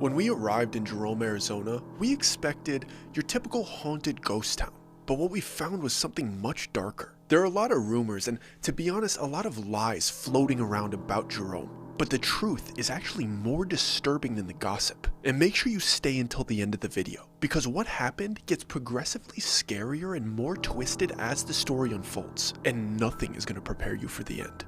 When we arrived in Jerome, Arizona, we expected your typical haunted ghost town, but what we found was something much darker. There are a lot of rumors and, to be honest, a lot of lies floating around about Jerome, but the truth is actually more disturbing than the gossip. And make sure you stay until the end of the video, because what happened gets progressively scarier and more twisted as the story unfolds, and nothing is going to prepare you for the end.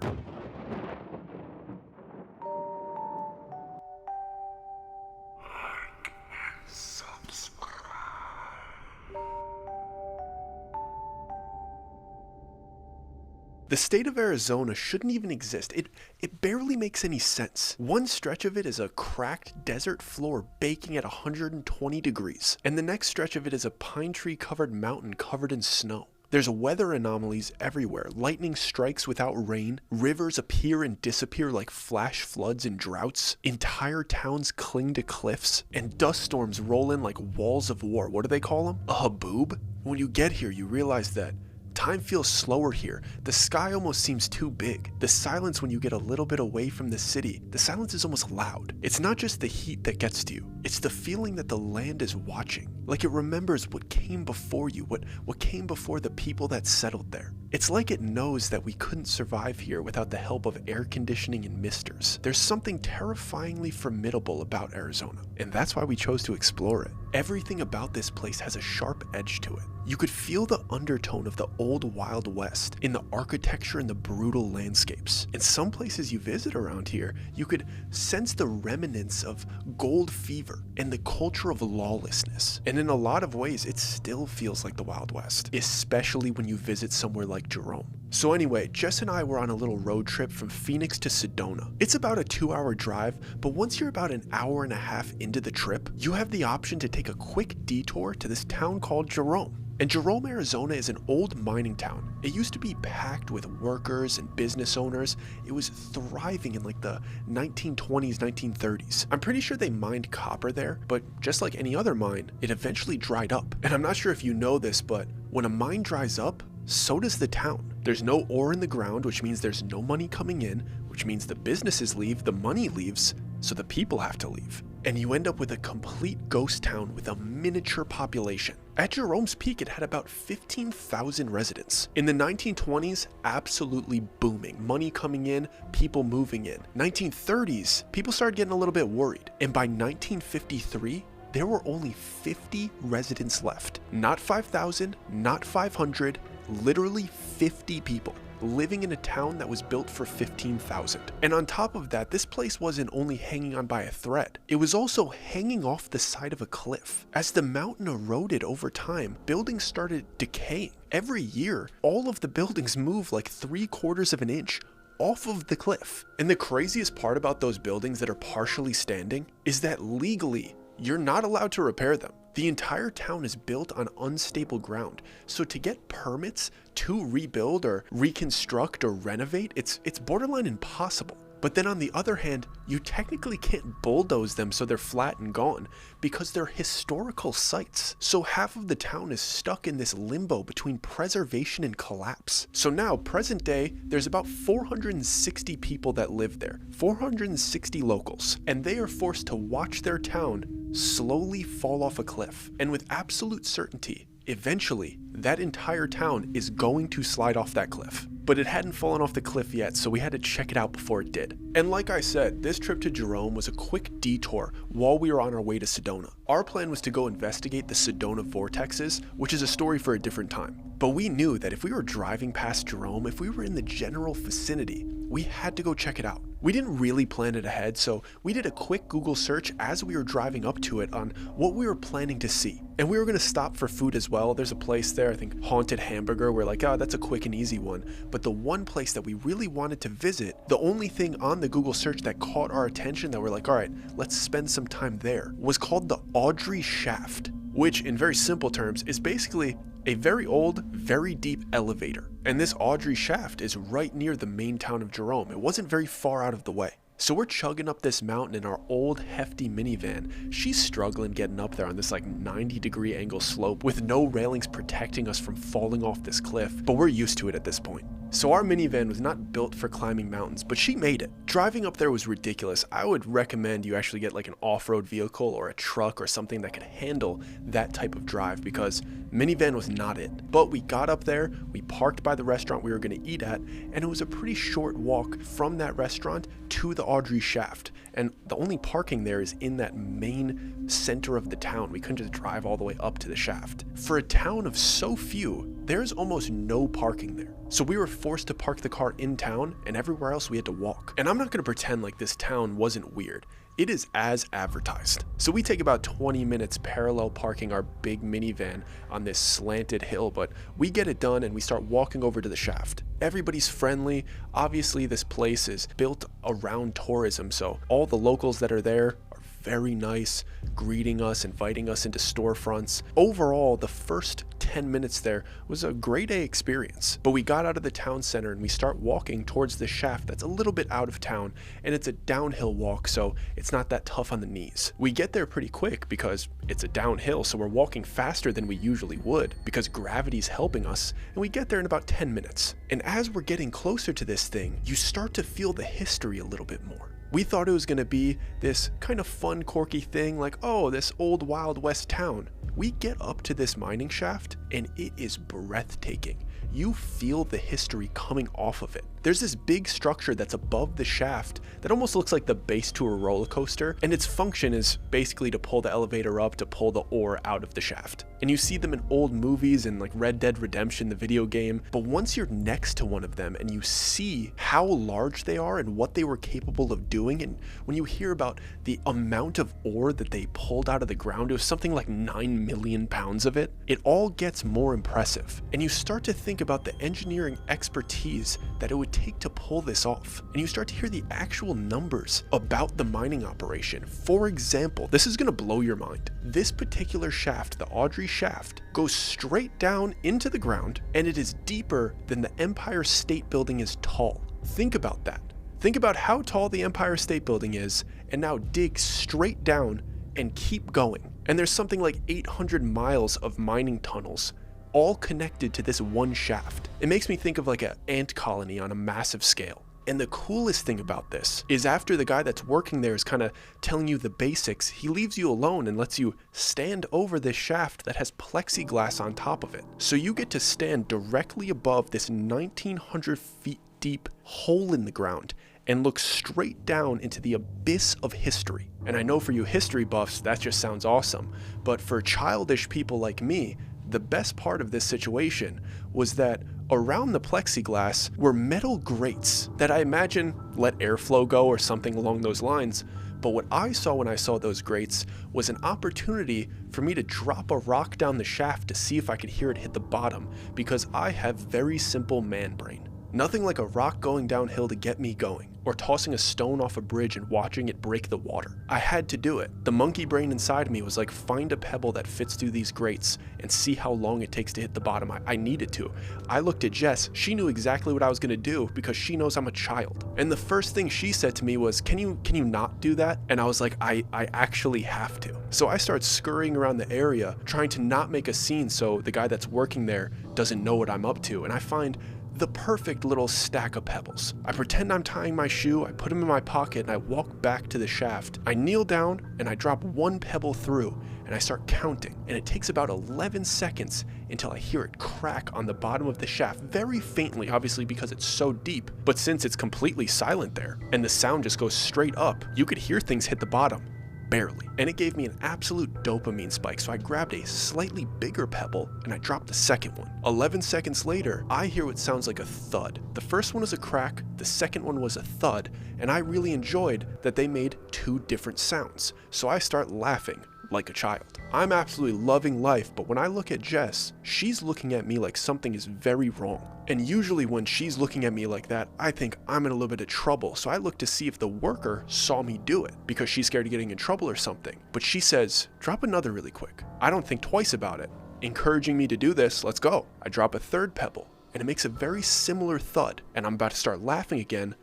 The state of Arizona shouldn't even exist. It barely makes any sense. One stretch of it is a cracked desert floor baking at 120 degrees, and the next stretch of it is a pine tree covered mountain covered in snow. There's weather anomalies everywhere. Lightning strikes without rain. Rivers appear and disappear like flash floods and droughts. Entire towns cling to cliffs, and dust storms roll in like walls of war. What do they call them? A haboob? When you get here, you realize that time feels slower here. The sky almost seems too big. The silence when you get a little bit away from the city, the silence is almost loud. It's not just the heat that gets to you. It's the feeling that the land is watching. Like it remembers what came before you, what came before the people that settled there. It's like it knows that we couldn't survive here without the help of air conditioning and misters. There's something terrifyingly formidable about Arizona, and that's why we chose to explore it. Everything about this place has a sharp edge to it. You could feel the undertone of the old Wild West in the architecture and the brutal landscapes. In some places you visit around here, you could sense the remnants of gold fever and the culture of lawlessness. And in a lot of ways, it still feels like the Wild West, especially when you visit somewhere like Jerome. So anyway, Jess and I were on a little road trip from Phoenix to Sedona. It's about a 2-hour drive, but once you're about an hour and a half into the trip, you have the option to take a quick detour to this town called Jerome. And Jerome, Arizona is an old mining town. It used to be packed with workers and business owners. It was thriving in like the 1920s, 1930s. I'm pretty sure they mined copper there, but just like any other mine, it eventually dried up. And I'm not sure if you know this, but when a mine dries up, so does the town. There's no ore in the ground, which means there's no money coming in, which means the businesses leave, the money leaves, so the people have to leave. And you end up with a complete ghost town with a miniature population. At Jerome's peak, it had about 15,000 residents. In the 1920s, absolutely booming. Money coming in, people moving in. 1930s, people started getting a little bit worried. And by 1953, there were only 50 residents left. Not 5,000, not 500, literally 50 people living in a town that was built for 15,000. And on top of that, this place wasn't only hanging on by a thread, it was also hanging off the side of a cliff. As the mountain eroded over time, buildings started decaying. Every year, all of the buildings move like 3/4 of an inch off of the cliff. And the craziest part about those buildings that are partially standing is that legally, you're not allowed to repair them. The entire town is built on unstable ground, so to get permits to rebuild or reconstruct or renovate, it's borderline impossible. But then on the other hand, you technically can't bulldoze them so they're flat and gone because they're historical sites. So half of the town is stuck in this limbo between preservation and collapse. So now, present day, there's about 460 people that live there, 460 locals, and they are forced to watch their town slowly fall off a cliff. And with absolute certainty, eventually, that entire town is going to slide off that cliff. But it hadn't fallen off the cliff yet, so we had to check it out before it did. And like I said, this trip to Jerome was a quick detour while we were on our way to Sedona. Our plan was to go investigate the Sedona vortexes, which is a story for a different time. But we knew that if we were driving past Jerome, if we were in the general vicinity, we had to go check it out. We didn't really plan it ahead, so we did a quick Google search as we were driving up to it on what we were planning to see. And we were gonna stop for food as well. There's a place there, I think Haunted Hamburger. We're like, oh, that's a quick and easy one. But the one place that we really wanted to visit, the only thing on the Google search that caught our attention that we're like, all right, let's spend some time there, was called the Audrey Shaft, which in very simple terms is basically a very old, very deep elevator. And this Audrey Shaft is right near the main town of Jerome. It wasn't very far out of the way. So we're chugging up this mountain in our old hefty minivan. She's struggling getting up there on this like 90-degree angle slope with no railings protecting us from falling off this cliff, but we're used to it at this point. So our minivan was not built for climbing mountains, but she made it. Driving up there was ridiculous. I would recommend you actually get like an off-road vehicle or a truck or something that could handle that type of drive, because minivan was not it. But we got up there, we parked by the restaurant we were going to eat at, and it was a pretty short walk from that restaurant to the Audrey shaft. And the only parking there is in that main center of the town. We couldn't just drive all the way up to the shaft. For a town of so few, there's almost no parking there. So we were forced to park the car in town, and everywhere else we had to walk. And I'm not going to pretend like this town wasn't weird. It is as advertised. So we take about 20 minutes parallel parking our big minivan on this slanted hill, but we get it done and we start walking over to the shaft. Everybody's friendly. Obviously this place is built around tourism, so all the locals that are there are very nice, greeting us, inviting us into storefronts. Overall, the first 10 minutes there was a great A experience. But we got out of the town center and we start walking towards the shaft that's a little bit out of town, and it's a downhill walk, so it's not that tough on the knees. We get there pretty quick because it's a downhill, so we're walking faster than we usually would because gravity's helping us, and we get there in about 10 minutes. And as we're getting closer to this thing, you start to feel the history a little bit more. We thought it was going to be this kind of fun, quirky thing like, oh, this old Wild West town. We get up to this mining shaft and it is breathtaking. You feel the history coming off of it. There's this big structure that's above the shaft that almost looks like the base to a roller coaster, and its function is basically to pull the elevator up to pull the ore out of the shaft. And you see them in old movies and like Red Dead Redemption, the video game, but once you're next to one of them and you see how large they are and what they were capable of doing, and when you hear about the amount of ore that they pulled out of the ground, it was something like 9 million pounds of it, it all gets more impressive. And you start to think about the engineering expertise that it would take to pull this off. And you start to hear the actual numbers about the mining operation. For example, this is going to blow your mind. This particular shaft, the Audrey shaft, goes straight down into the ground, and it is deeper than the Empire State Building is tall. Think about that. Think about how tall the Empire State Building is, and now dig straight down and keep going. And there's something like 800 miles of mining tunnels, all connected to this one shaft. It makes me think of like an ant colony on a massive scale. And the coolest thing about this is after the guy that's working there is kind of telling you the basics, he leaves you alone and lets you stand over this shaft that has plexiglass on top of it. So you get to stand directly above this 1,900 feet deep hole in the ground and look straight down into the abyss of history. And I know for you history buffs, that just sounds awesome. But for childish people like me, the best part of this situation was that around the plexiglass were metal grates that I imagine let airflow go or something along those lines. But what I saw when I saw those grates was an opportunity for me to drop a rock down the shaft to see if I could hear it hit the bottom, because I have very simple man brain. Nothing like a rock going downhill to get me going, or tossing a stone off a bridge and watching it break the water. I had to do it. The monkey brain inside me was like, find a pebble that fits through these grates and see how long it takes to hit the bottom. I needed to. I looked at Jess. She knew exactly what I was gonna do because she knows I'm a child. And the first thing she said to me was, can you not do that? And I was like, I actually have to. So I start scurrying around the area, trying to not make a scene so the guy that's working there doesn't know what I'm up to. And I find the perfect little stack of pebbles. I pretend I'm tying my shoe, I put them in my pocket, and I walk back to the shaft. I kneel down and I drop one pebble through, and I start counting. And it takes about 11 seconds until I hear it crack on the bottom of the shaft, very faintly, obviously because it's so deep. But since it's completely silent there, and the sound just goes straight up, you could hear things hit the bottom. Barely. And it gave me an absolute dopamine spike, so I grabbed a slightly bigger pebble and I dropped the second one. 11 seconds later, I hear what sounds like a thud. The first one was a crack, the second one was a thud, and I really enjoyed that they made two different sounds. So I start laughing like a child. I'm absolutely loving life, but when I look at Jess, she's looking at me like something is very wrong. And usually when she's looking at me like that, I think I'm in a little bit of trouble. So I look to see if the worker saw me do it because she's scared of getting in trouble or something. But she says, drop another really quick. I don't think twice about it. Encouraging me to do this, let's go. I drop a third pebble and it makes a very similar thud. And I'm about to start laughing again,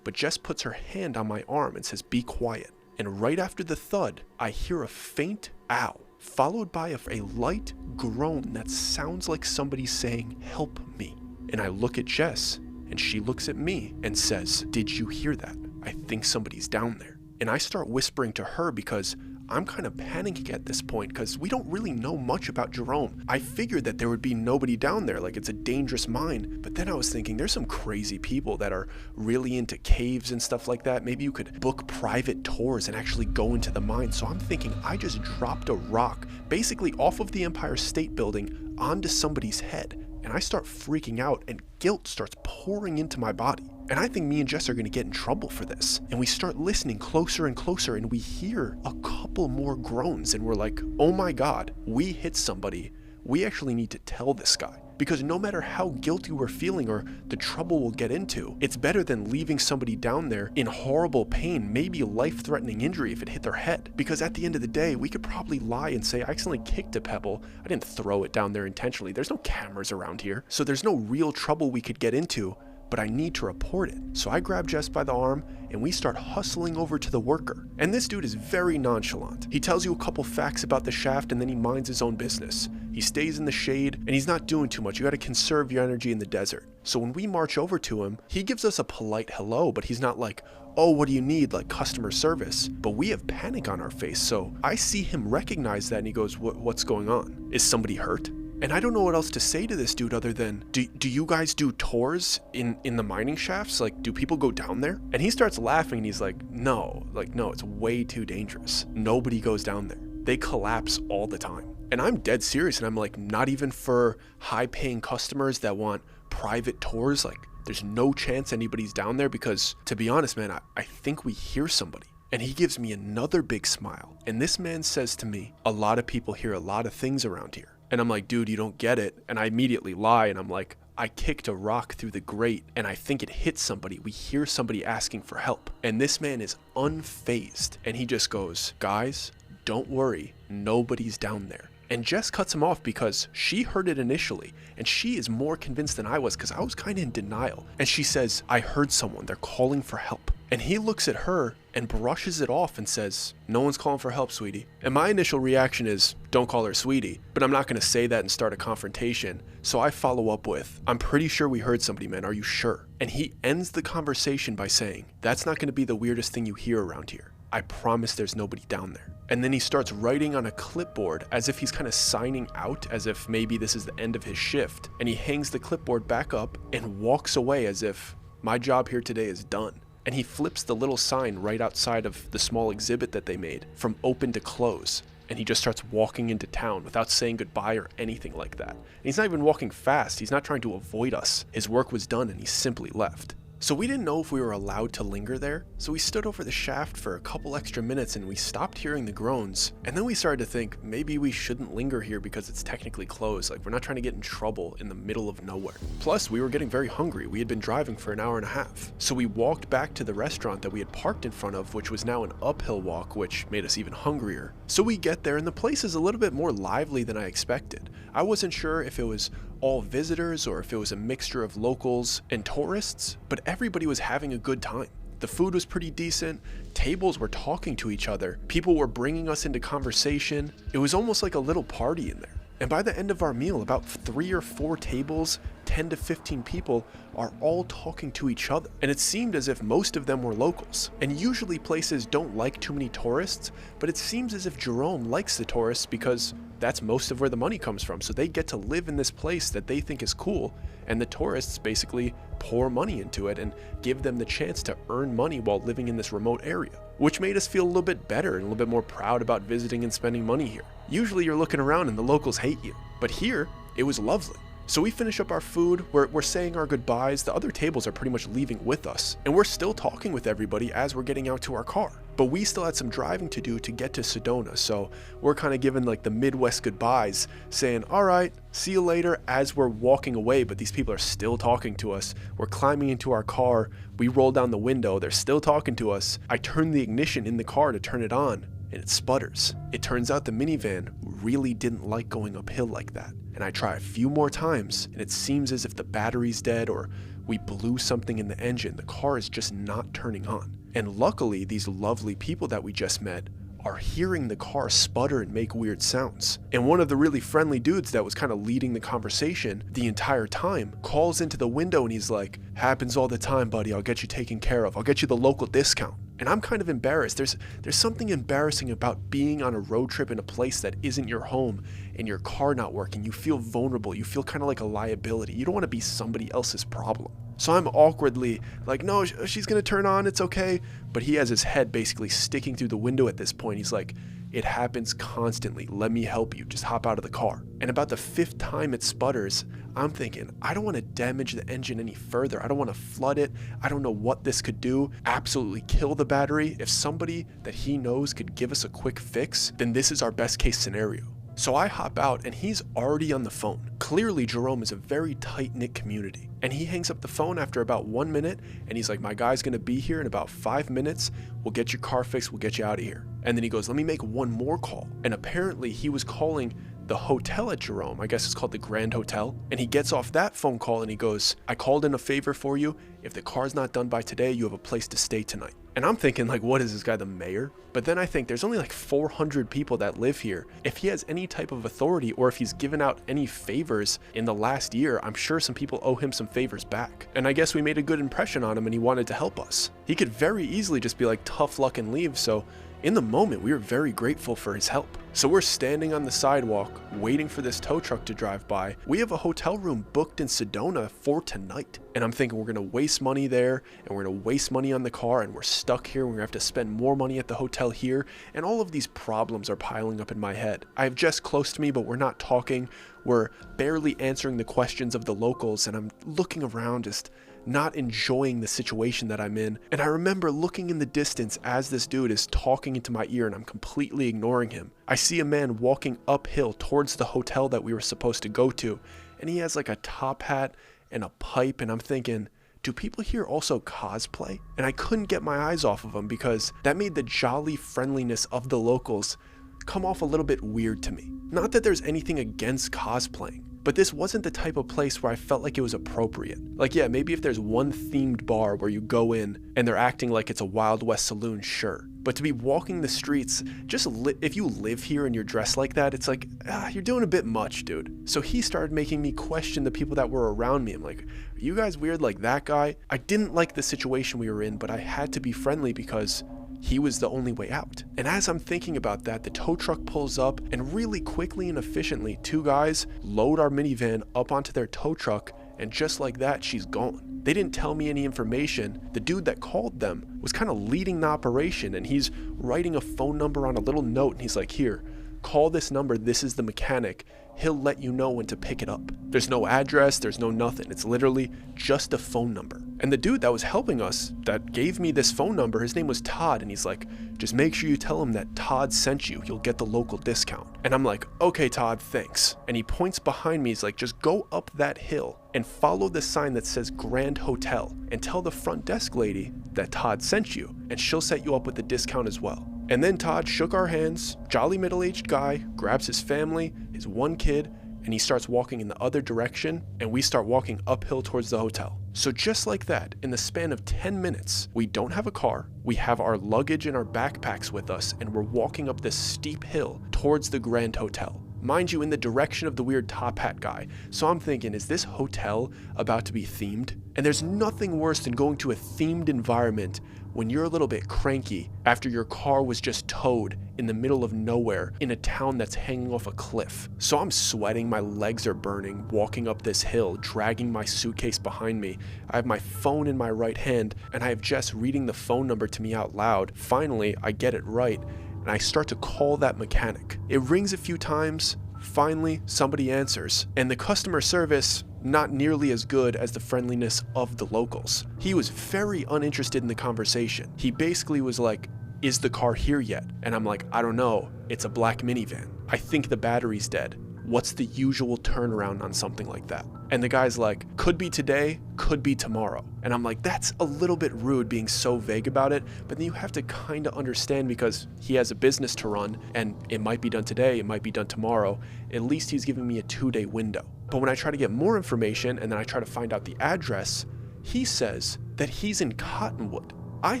but Jess puts her hand on my arm and says, be quiet. And right after the thud, I hear a faint ow, followed by a light groan that sounds like somebody saying, help me. And I look at Jess, and she looks at me and says, "Did you hear that? I think somebody's down there." And I start whispering to her because I'm kind of panicking at this point because we don't really know much about Jerome. I figured that there would be nobody down there, like it's a dangerous mine. But then I was thinking there's some crazy people that are really into caves and stuff like that. Maybe you could book private tours and actually go into the mine. So I'm thinking I just dropped a rock basically off of the Empire State Building onto somebody's head. And I start freaking out and guilt starts pouring into my body. And I think me and Jess are gonna get in trouble for this. And we start listening closer and closer and we hear a couple more groans and we're like, oh my God, we hit somebody. We actually need to tell this guy. Because no matter how guilty we're feeling or the trouble we'll get into, it's better than leaving somebody down there in horrible pain, maybe life-threatening injury if it hit their head. Because at the end of the day, we could probably lie and say, I accidentally kicked a pebble. I didn't throw it down there intentionally. There's no cameras around here. So there's no real trouble we could get into, but I need to report it. So I grab Jess by the arm and we start hustling over to the worker. And this dude is very nonchalant. He tells you a couple facts about the shaft and then he minds his own business. He stays in the shade and he's not doing too much. You gotta conserve your energy in the desert. So when we march over to him, he gives us a polite hello, but he's not like, oh, what do you need, like customer service? But we have panic on our face. So I see him recognize that and he goes, what's going on? Is somebody hurt? And I don't know what else to say to this dude other than, do you guys do tours in the mining shafts? Like, do people go down there? And he starts laughing and he's like, no, it's way too dangerous. Nobody goes down there. They collapse all the time. And I'm dead serious and I'm like, not even for high paying customers that want private tours. Like, there's no chance anybody's down there because, to be honest, man, I think we hear somebody. And he gives me another big smile. And this man says to me, a lot of people hear a lot of things around here. And I'm like, dude, you don't get it. And I immediately lie and I'm like, I kicked a rock through the grate and I think it hit somebody. We hear somebody asking for help. And this man is unfazed. And he just goes, guys, don't worry. Nobody's down there. And Jess cuts him off because she heard it initially. And she is more convinced than I was because I was kind of in denial. And she says, I heard someone. They're calling for help. And he looks at her and brushes it off and says, no one's calling for help, sweetie. And my initial reaction is, don't call her sweetie. But I'm not going to say that and start a confrontation. So I follow up with, I'm pretty sure we heard somebody, man. Are you sure? And he ends the conversation by saying, that's not going to be the weirdest thing you hear around here. I promise there's nobody down there. And then he starts writing on a clipboard as if he's kind of signing out, as if maybe this is the end of his shift. And he hangs the clipboard back up and walks away as if my job here today is done. And he flips the little sign right outside of the small exhibit that they made from open to close. And he just starts walking into town without saying goodbye or anything like that. And he's not even walking fast. He's not trying to avoid us. His work was done and he simply left. So we didn't know if we were allowed to linger there, so we stood over the shaft for a couple extra minutes and we stopped hearing the groans, and then we started to think maybe we shouldn't linger here because it's technically closed, like we're not trying to get in trouble in the middle of nowhere. Plus, we were getting very hungry. We had been driving for an hour and a half. So we walked back to the restaurant that we had parked in front of, which was now an uphill walk, which made us even hungrier. So we get there and the place is a little bit more lively than I expected. I wasn't sure if it was all visitors or if it was a mixture of locals and tourists, but everybody was having a good time. The food was pretty decent, tables were talking to each other, people were bringing us into conversation. It was almost like a little party in there. And by the end of our meal, about 3 or 4 tables, 10 to 15 people are all talking to each other. And it seemed as if most of them were locals. And usually places don't like too many tourists, but it seems as if Jerome likes the tourists because that's most of where the money comes from. So they get to live in this place that they think is cool, and the tourists basically pour money into it and give them the chance to earn money while living in this remote area, which made us feel a little bit better and a little bit more proud about visiting and spending money here. Usually you're looking around and the locals hate you, but here it was lovely. So we finish up our food, we're saying our goodbyes, the other tables are pretty much leaving with us, and we're still talking with everybody as we're getting out to our car. But we still had some driving to do to get to Sedona, so we're kind of giving like the Midwest goodbyes, saying, all right, see you later, as we're walking away, but these people are still talking to us. We're climbing into our car, we roll down the window, they're still talking to us. I turn the ignition in the car to turn it on, and it sputters. It turns out the minivan really didn't like going uphill like that. And I try a few more times, and it seems as if the battery's dead or we blew something in the engine. The car is just not turning on. And luckily, these lovely people that we just met are hearing the car sputter and make weird sounds. And one of the really friendly dudes that was kind of leading the conversation the entire time calls into the window and he's like, "Happens all the time, buddy. I'll get you taken care of. I'll get you the local discount." And I'm kind of embarrassed. There's something embarrassing about being on a road trip in a place that isn't your home and your car not working. You feel vulnerable. You feel kind of like a liability. You don't want to be somebody else's problem. So I'm awkwardly like, "No, she's going to turn on. It's okay." But he has his head basically sticking through the window at this point. He's like, "It happens constantly. Let me help you. Just hop out of the car." And about the 5th time it sputters, I'm thinking, I don't want to damage the engine any further. I don't want to flood it. I don't know what this could do. Absolutely kill the battery. If somebody that he knows could give us a quick fix, then this is our best case scenario. So I hop out and he's already on the phone. Clearly Jerome is a very tight-knit community. And he hangs up the phone after about 1 minute and he's like, "My guy's gonna be here in about 5 minutes. We'll get your car fixed. We'll get you out of here." And then he goes, "Let me make one more call." And apparently he was calling the hotel at Jerome. I guess it's called the Grand Hotel. And he gets off that phone call and he goes, "I called in a favor for you. If the car's not done by today, you have a place to stay tonight." And I'm thinking, like, what is this guy, the mayor? But then I think there's only like 400 people that live here. If he has any type of authority or if he's given out any favors in the last year, I'm sure some people owe him some favors back. And I guess we made a good impression on him and he wanted to help us. He could very easily just be like, "Tough luck," and leave. So in the moment, we were very grateful for his help. So we're standing on the sidewalk, waiting for this tow truck to drive by. We have a hotel room booked in Sedona for tonight. And I'm thinking we're gonna waste money there, and we're gonna waste money on the car, and we're stuck here. We're gonna have to spend more money at the hotel here. And all of these problems are piling up in my head. I have Jess close to me, but we're not talking. We're barely answering the questions of the locals, and I'm looking around just not enjoying the situation that I'm in. And I remember looking in the distance as this dude is talking into my ear and I'm completely ignoring him. I see a man walking uphill towards the hotel that we were supposed to go to, and he has like a top hat and a pipe, and I'm thinking, do people here also cosplay? And I couldn't get my eyes off of him because that made the jolly friendliness of the locals come off a little bit weird to me. Not that there's anything against cosplaying, but this wasn't the type of place where I felt like it was appropriate. Like, yeah, maybe if there's one themed bar where you go in and they're acting like it's a Wild West saloon, sure. But to be walking the streets, if you live here and you're dressed like that, it's like, you're doing a bit much, dude. So he started making me question the people that were around me. I'm like, are you guys weird like that guy? I didn't like the situation we were in, but I had to be friendly because he was the only way out. And as I'm thinking about that, the tow truck pulls up and really quickly and efficiently, 2 guys load our minivan up onto their tow truck, and just like that, she's gone. They didn't tell me any information. The dude that called them was kind of leading the operation, and he's writing a phone number on a little note, and he's like, "Here, call this number. This is the mechanic. He'll let you know when to pick it up." There's no address, there's no nothing. It's literally just a phone number. And the dude that was helping us, that gave me this phone number, his name was Todd, and he's like, "Just make sure you tell him that Todd sent you. You'll get the local discount." And I'm like, "Okay, Todd, thanks." And he points behind me. He's like, "Just go up that hill and follow the sign that says Grand Hotel and tell the front desk lady that Todd sent you, and she'll set you up with the discount as well." And then Todd shook our hands, jolly middle-aged guy, grabs his family, his 1 kid, and he starts walking in the other direction, and we start walking uphill towards the hotel. So just like that, in the span of 10 minutes, we don't have a car, we have our luggage and our backpacks with us, and we're walking up this steep hill towards the Grand Hotel. Mind you, in the direction of the weird top hat guy. So I'm thinking, is this hotel about to be themed? And there's nothing worse than going to a themed environment when you're a little bit cranky after your car was just towed in the middle of nowhere in a town that's hanging off a cliff. So I'm sweating, my legs are burning, walking up this hill, dragging my suitcase behind me. I have my phone in my right hand, and I have Jess reading the phone number to me out loud. Finally, I get it right, and I start to call that mechanic. It rings a few times. Finally, somebody answers, and the customer service, not nearly as good as the friendliness of the locals. He was very uninterested in the conversation. He basically was like, "Is the car here yet?" And I'm like, "I don't know. It's a black minivan. I think the battery's dead. What's the usual turnaround on something like that?" And the guy's like, "Could be today, could be tomorrow." And I'm like, that's a little bit rude being so vague about it, but then you have to kind of understand because he has a business to run and it might be done today, it might be done tomorrow. At least he's giving me a 2-day window. But when I try to get more information and then I try to find out the address, he says that he's in Cottonwood. I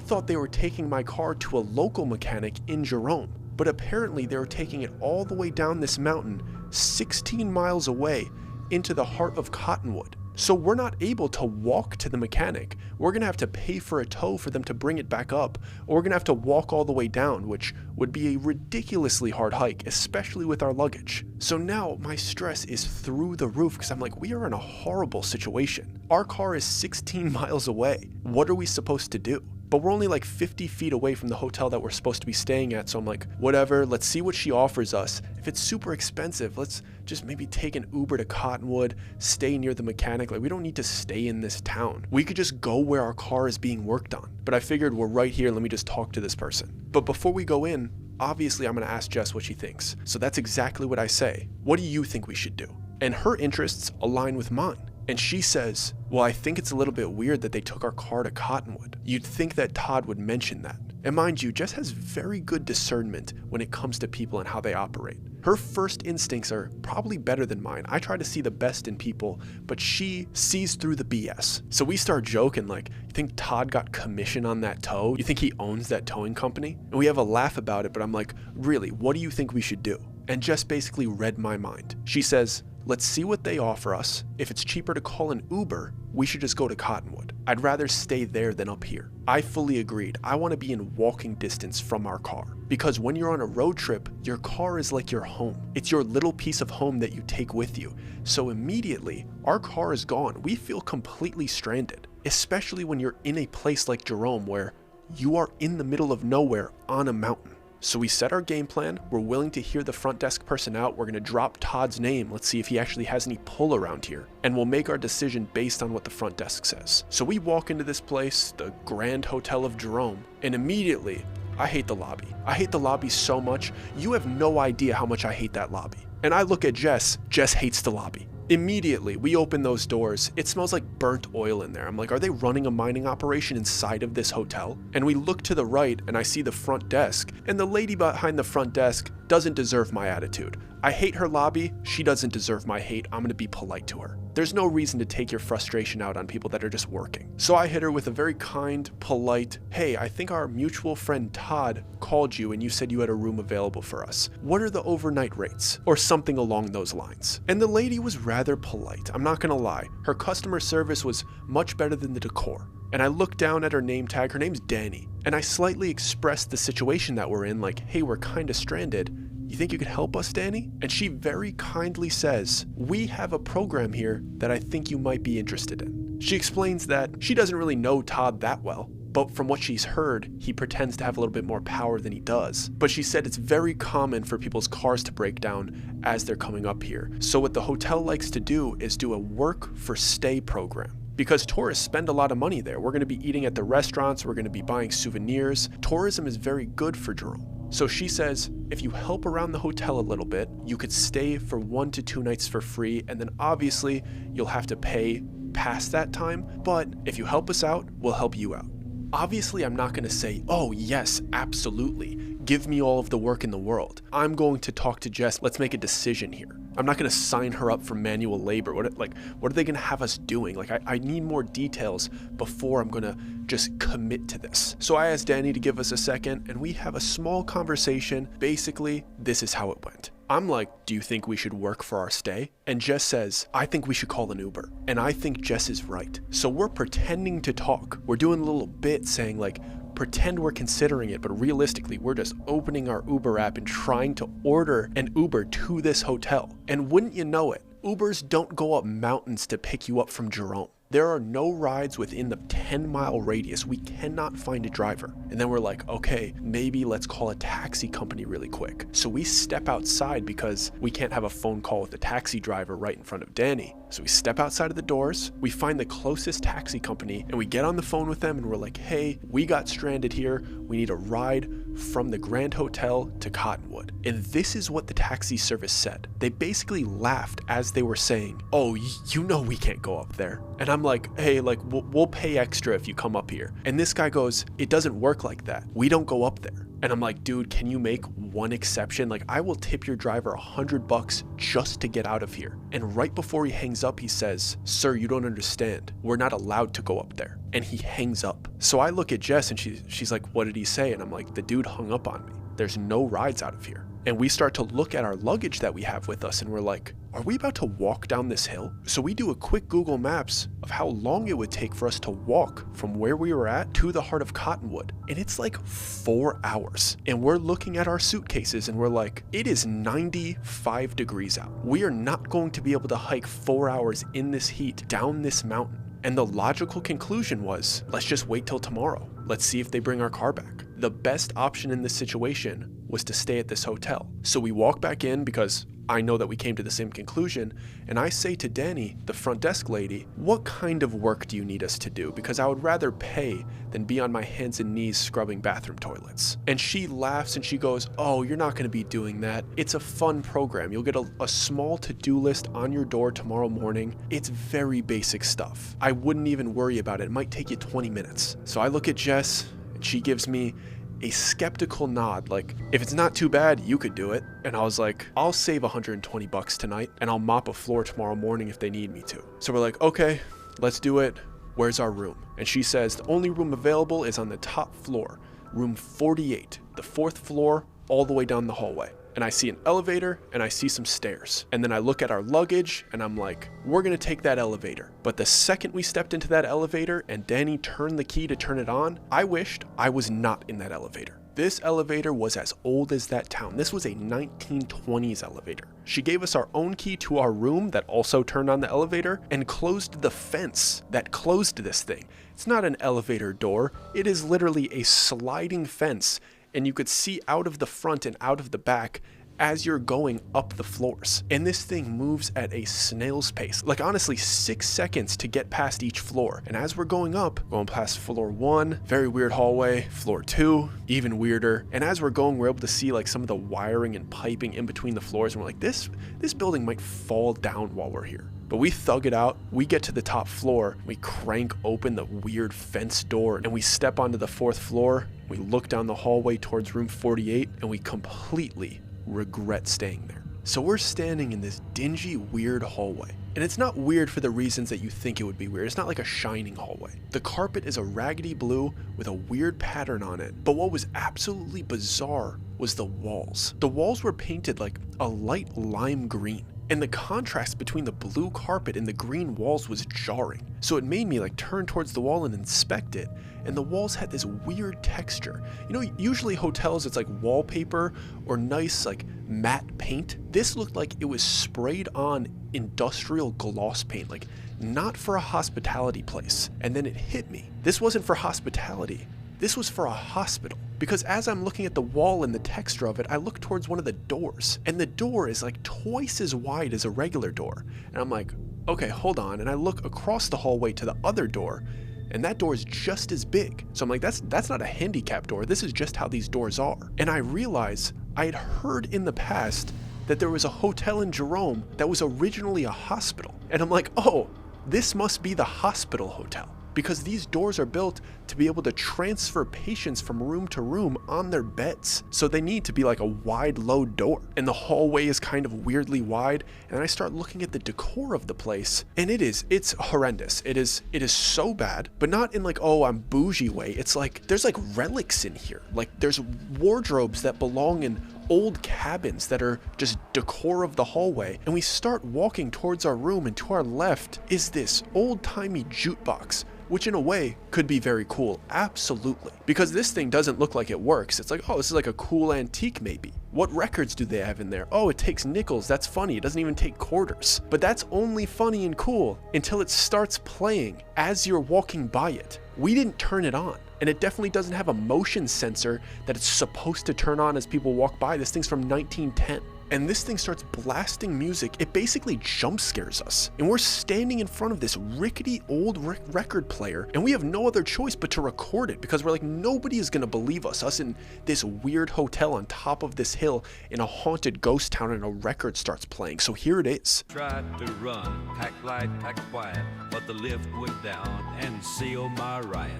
thought they were taking my car to a local mechanic in Jerome. but apparently they were taking it all the way down this mountain 16 miles away into the heart of Cottonwood. So we're not able to walk to the mechanic. We're gonna have to pay for a tow for them to bring it back up, or we're gonna have to walk all the way down, which would be a ridiculously hard hike, especially with our luggage. So now my stress is through the roof because I'm like, we are in a horrible situation. Our car is 16 miles away. What are we supposed to do? But we're only like 50 feet away from the hotel that we're supposed to be staying at. So I'm like, whatever, let's see what she offers us. If it's super expensive, let's just maybe take an Uber to Cottonwood, stay near the mechanic. Like, we don't need to stay in this town. We could just go where our car is being worked on. But I figured we're right here, let me just talk to this person. But before we go in, obviously I'm gonna ask Jess what she thinks. So that's exactly what I say. What do you think we should do? And her interests align with mine. And she says, well, I think it's a little bit weird that they took our car to Cottonwood. You'd think that Todd would mention that. And mind you, Jess has very good discernment when it comes to people and how they operate. Her first instincts are probably better than mine. I try to see the best in people, but she sees through the BS. So we start joking like, you think Todd got commission on that tow? You think he owns that towing company? And we have a laugh about it, but I'm like, really, what do you think we should do? And Jess basically read my mind. She says, let's see what they offer us. If it's cheaper to call an Uber, we should just go to Cottonwood. I'd rather stay there than up here. I fully agreed. I want to be in walking distance from our car. Because when you're on a road trip, your car is like your home. It's your little piece of home that you take with you. So immediately, our car is gone. We feel completely stranded. Especially when you're in a place like Jerome where you are in the middle of nowhere on a mountain. So we set our game plan. We're willing to hear the front desk person out. We're going to drop Todd's name. Let's see if he actually has any pull around here. And we'll make our decision based on what the front desk says. So we walk into this place, the Grand Hotel of Jerome, and immediately, I hate the lobby. I hate the lobby so much. You have no idea how much I hate that lobby. And I look at Jess. Jess hates the lobby. Immediately, we open those doors. It smells like burnt oil in there. I'm like, are they running a mining operation inside of this hotel? And we look to the right and I see the front desk, and the lady behind the front desk doesn't deserve my attitude. I hate her lobby. She doesn't deserve my hate. I'm gonna be polite to her. There's no reason to take your frustration out on people that are just working. So I hit her with a very kind, polite, hey, I think our mutual friend Todd called you and you said you had a room available for us. What are the overnight rates? Or something along those lines. And the lady was rather polite. I'm not gonna lie. Her customer service was much better than the decor. And I looked down at her name tag. Her name's Danny. And I slightly expressed the situation that we're in, like, hey, we're kinda stranded. You think you could help us, Danny? And she very kindly says, we have a program here that I think you might be interested in. She explains that she doesn't really know Todd that well, but from what she's heard, he pretends to have a little bit more power than he does. But she said it's very common for people's cars to break down as they're coming up here. So what the hotel likes to do is do a work for stay program. Because tourists spend a lot of money there. We're gonna be eating at the restaurants, we're gonna be buying souvenirs. Tourism is very good for Jerome. So she says, if you help around the hotel a little bit, you could stay for 1 to 2 nights for free, and then obviously you'll have to pay past that time, but if you help us out, we'll help you out. Obviously, I'm not gonna say, oh yes, absolutely, give me all of the work in the world. I'm going to talk to Jess, let's make a decision here. I'm not gonna sign her up for manual labor. What are they gonna have us doing? Like, I need more details before I'm gonna just commit to this. So I asked Danny to give us a second, and we have a small conversation. Basically, this is how it went. I'm like, do you think we should work for our stay? And Jess says, I think we should call an Uber. And I think Jess is right. So we're pretending to talk. We're doing a little bit saying like, pretend we're considering it, but realistically, we're just opening our Uber app and trying to order an Uber to this hotel. And wouldn't you know it, Ubers don't go up mountains to pick you up from Jerome. There are no rides within the 10-mile radius. We cannot find a driver. And then we're like, okay, maybe let's call a taxi company really quick. So we step outside because we can't have a phone call with the taxi driver right in front of Danny. So we step outside of the doors, we find the closest taxi company, and we get on the phone with them and we're like, hey, we got stranded here. We need a ride from the Grand Hotel to Cottonwood. And this is what the taxi service said. They basically laughed as they were saying, oh, you know we can't go up there. And I'm like, hey, like we'll pay extra if you come up here. And this guy goes, it doesn't work like that. We don't go up there. And I'm like, dude, can you make one exception? Like, I will tip your driver $100 just to get out of here. And right before he hangs up, he says, sir, you don't understand. We're not allowed to go up there. And he hangs up. So I look at Jess and she's like, what did he say? And I'm like, the dude hung up on me. there's no rides out of here. And we start to look at our luggage that we have with us and we're like, are we about to walk down this hill? So we do a quick Google Maps of how long it would take for us to walk from where we were at to the heart of Cottonwood. And it's like 4 hours. And we're looking at our suitcases and we're like, it is 95 degrees out. We are not going to be able to hike 4 hours in this heat down this mountain. And the logical conclusion was, let's just wait till tomorrow. Let's see if they bring our car back. The best option in this situation was to stay at this hotel. So we walk back in because I know that we came to the same conclusion, and I say to Danny, the front desk lady, what kind of work do you need us to do? Because I would rather pay than be on my hands and knees scrubbing bathroom toilets. And she laughs and she goes, oh, you're not gonna be doing that. It's a fun program. You'll get a small to-do list on your door tomorrow morning. It's very basic stuff. I wouldn't even worry about it. It might take you 20 minutes. So I look at Jess and she gives me a skeptical nod, like, if it's not too bad, you could do it. And I was like, I'll save $120 tonight and I'll mop a floor tomorrow morning if they need me to. So we're like, okay, let's do it. Where's our room? And she says, the only room available is on the top floor, room 48, the 4th floor, all the way down the hallway. And I see an elevator and I see some stairs. And then I look at our luggage and I'm like, we're gonna take that elevator. But the second we stepped into that elevator and Danny turned the key to turn it on, I wished I was not in that elevator. This elevator was as old as that town. This was a 1920s elevator. She gave us our own key to our room that also turned on the elevator and closed the fence that closed this thing. It's not an elevator door. It is literally a sliding fence, and you could see out of the front and out of the back as you're going up the floors. And this thing moves at a snail's pace, like honestly 6 seconds to get past each floor. And as we're going up, going past floor 1, very weird hallway, floor 2, even weirder. And as we're going, we're able to see like some of the wiring and piping in between the floors. And we're like, this building might fall down while we're here. But we thug it out. We get to the top floor. We crank open the weird fence door and we step onto the 4th floor. We look down the hallway towards room 48 and we completely regret staying there. So we're standing in this dingy, weird hallway. And it's not weird for the reasons that you think it would be weird. It's not like a shining hallway. The carpet is a raggedy blue with a weird pattern on it. But what was absolutely bizarre was the walls. The walls were painted like a light lime green. And the contrast between the blue carpet and the green walls was jarring. So it made me like turn towards the wall and inspect it. And the walls had this weird texture. You know, usually hotels, it's like wallpaper or nice like matte paint. This looked like it was sprayed on industrial gloss paint, like not for a hospitality place. And then it hit me. This wasn't for hospitality. This was for a hospital. Because as I'm looking at the wall and the texture of it, I look towards one of the doors. And the door is like twice as wide as a regular door. And I'm like, okay, hold on. And I look across the hallway to the other door, and that door is just as big. So I'm like, that's not a handicap door. This is just how these doors are. And I realize I had heard in the past that there was a hotel in Jerome that was originally a hospital. And I'm like, oh, this must be the hospital hotel. Because these doors are built to be able to transfer patients from room to room on their beds. So they need to be like a wide, low door. And the hallway is kind of weirdly wide. And then I start looking at the decor of the place, and it's horrendous. It is so bad, but not in like, oh, I'm bougie way. It's like, there's like relics in here. Like there's wardrobes that belong in old cabins that are just decor of the hallway. And we start walking towards our room, and to our left is this old-timey jukebox, which in a way could be very cool, absolutely. Because this thing doesn't look like it works. It's like, oh, this is like a cool antique maybe. What records do they have in there? Oh, it takes nickels, that's funny. It doesn't even take quarters. But that's only funny and cool until it starts playing as you're walking by it. We didn't turn it on. And it definitely doesn't have a motion sensor that it's supposed to turn on as people walk by. This thing's from 1910. And this thing starts blasting music. It basically jump scares us. And we're standing in front of this rickety old record player, and we have no other choice but to record it, because we're like, nobody is gonna believe us in this weird hotel on top of this hill in a haunted ghost town, and a record starts playing. So here it is. Tried to run, pack light, pack quiet, but the lift went down and sealed my riot.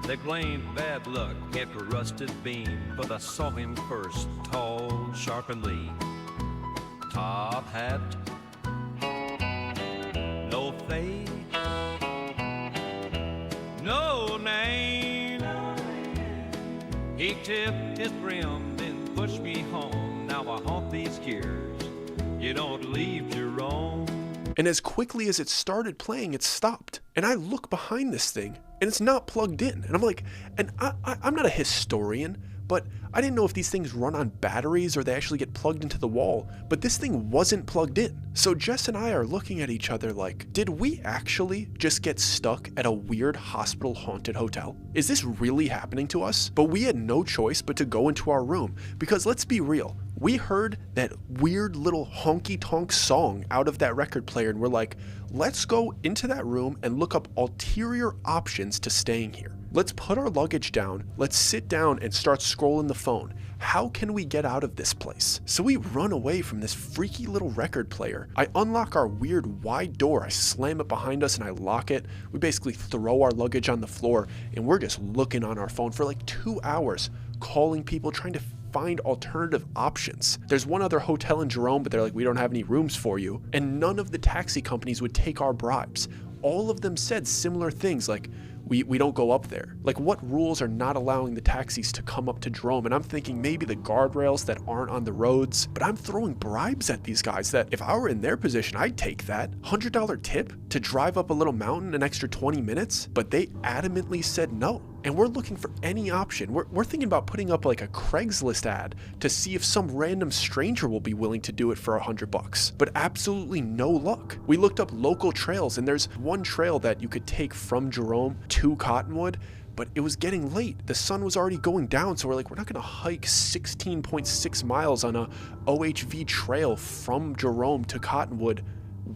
They blamed bad luck, hit a rusted beam, but I saw him first, tall, sharp and lean. Top hat, no face, no name. He tipped his brim, then pushed me home. Now I haunt these years. You don't leave Jerome. And as quickly as it started playing, it stopped. And I look behind this thing, and it's not plugged in. And I'm like, and I'm not a historian, but I didn't know if these things run on batteries or they actually get plugged into the wall, but this thing wasn't plugged in. So Jess and I are looking at each other like, did we actually just get stuck at a weird hospital haunted hotel? Is this really happening to us? But we had no choice but to go into our room, because let's be real, we heard that weird little honky-tonk song out of that record player, and we're like, let's go into that room and look up ulterior options to staying here. Let's put our luggage down, let's sit down and start scrolling the phone. How can we get out of this place? So we run away from this freaky little record player. I unlock our weird wide door, I slam it behind us and I lock it. We basically throw our luggage on the floor and we're just looking on our phone for like 2 hours, calling people, trying to find alternative options. There's one other hotel in Jerome, but they're like, we don't have any rooms for you. And none of the taxi companies would take our bribes. All of them said similar things like, we don't go up there. Like, what rules are not allowing the taxis to come up to Jerome? And I'm thinking maybe the guardrails that aren't on the roads, but I'm throwing bribes at these guys that if I were in their position, I'd take that. $100 tip to drive up a little mountain an extra 20 minutes, but they adamantly said no. And we're looking for any option. We're thinking about putting up like a Craigslist ad to see if some random stranger will be willing to do it for $100, but absolutely no luck. We looked up local trails and there's one trail that you could take from Jerome to Cottonwood, but it was getting late. The sun was already going down, so we're like, we're not gonna hike 16.6 miles on a OHV trail from Jerome to Cottonwood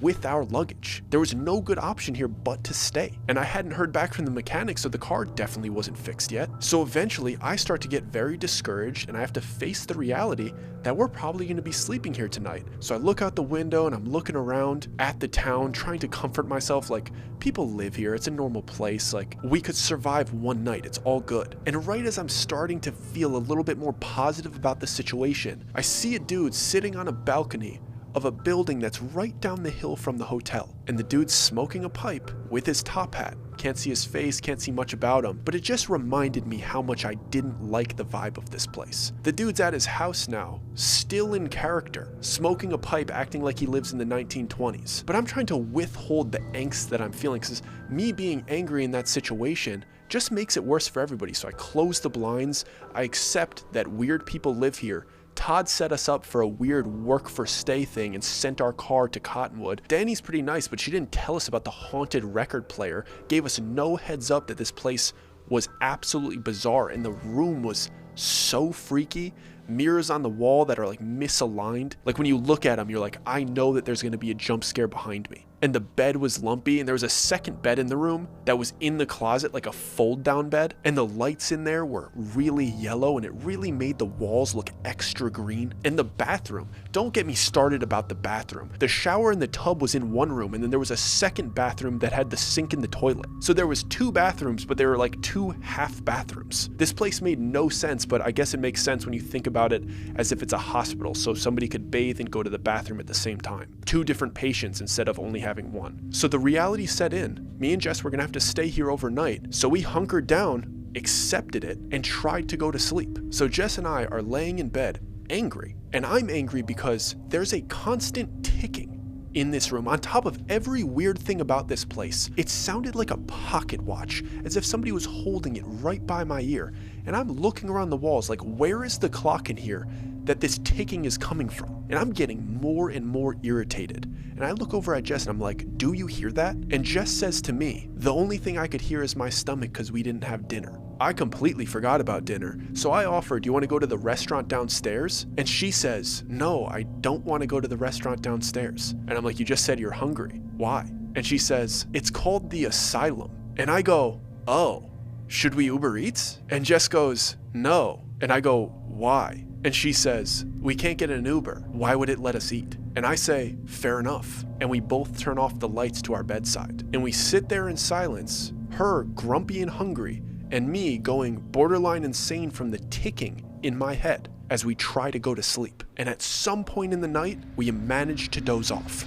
with our luggage. There was no good option here but to stay. And I hadn't heard back from the mechanic, so the car definitely wasn't fixed yet. So eventually I start to get very discouraged and I have to face the reality that we're probably going to be sleeping here tonight. So I look out the window and I'm looking around at the town, trying to comfort myself like, people live here, it's a normal place, like we could survive one night, it's all good. And right as I'm starting to feel a little bit more positive about the situation, I see a dude sitting on a balcony of a building that's right down the hill from the hotel. And the dude's smoking a pipe with his top hat. Can't see his face, can't see much about him, but it just reminded me how much I didn't like the vibe of this place. The dude's at his house now, still in character, smoking a pipe, acting like he lives in the 1920s. But I'm trying to withhold the angst that I'm feeling, because me being angry in that situation just makes it worse for everybody. So I close the blinds, I accept that weird people live here. Todd set us up for a weird work for stay thing and sent our car to Cottonwood. Danny's pretty nice, but she didn't tell us about the haunted record player, gave us no heads up that this place was absolutely bizarre and the room was so freaky. Mirrors on the wall that are like misaligned. Like when you look at them, you're like, I know that there's gonna be a jump scare behind me. And the bed was lumpy, and there was a second bed in the room that was in the closet, like a fold down bed. And the lights in there were really yellow, and it really made the walls look extra green. And the bathroom, don't get me started about the bathroom. The shower and the tub was in one room, and then there was a second bathroom that had the sink in the toilet. So there was 2 bathrooms, but they were like 2 half bathrooms. This place made no sense, but I guess it makes sense when you think about it as if it's a hospital, so somebody could bathe and go to the bathroom at the same time. 2 different patients instead of only having one. So the reality set in. Me and Jess were gonna have to stay here overnight, so we hunkered down, accepted it, and tried to go to sleep. So Jess and I are laying in bed, angry. And I'm angry because there's a constant ticking in this room. On top of every weird thing about this place, it sounded like a pocket watch, as if somebody was holding it right by my ear. And I'm looking around the walls like, where is the clock in here that this ticking is coming from? And I'm getting more and more irritated. And I look over at Jess and I'm like, do you hear that? And Jess says to me, the only thing I could hear is my stomach because we didn't have dinner. I completely forgot about dinner. So I offered, do you want to go to the restaurant downstairs? And she says, no, I don't want to go to the restaurant downstairs. And I'm like, you just said you're hungry. Why? And she says, it's called the Asylum. And I go, oh, should we Uber Eats? And Jess goes, no. And I go, why? And she says, we can't get an Uber. Why would it let us eat? And I say, fair enough. And we both turn off the lights to our bedside. And we sit there in silence, her grumpy and hungry, and me going borderline insane from the ticking in my head as we try to go to sleep. And at some point in the night, we manage to doze off.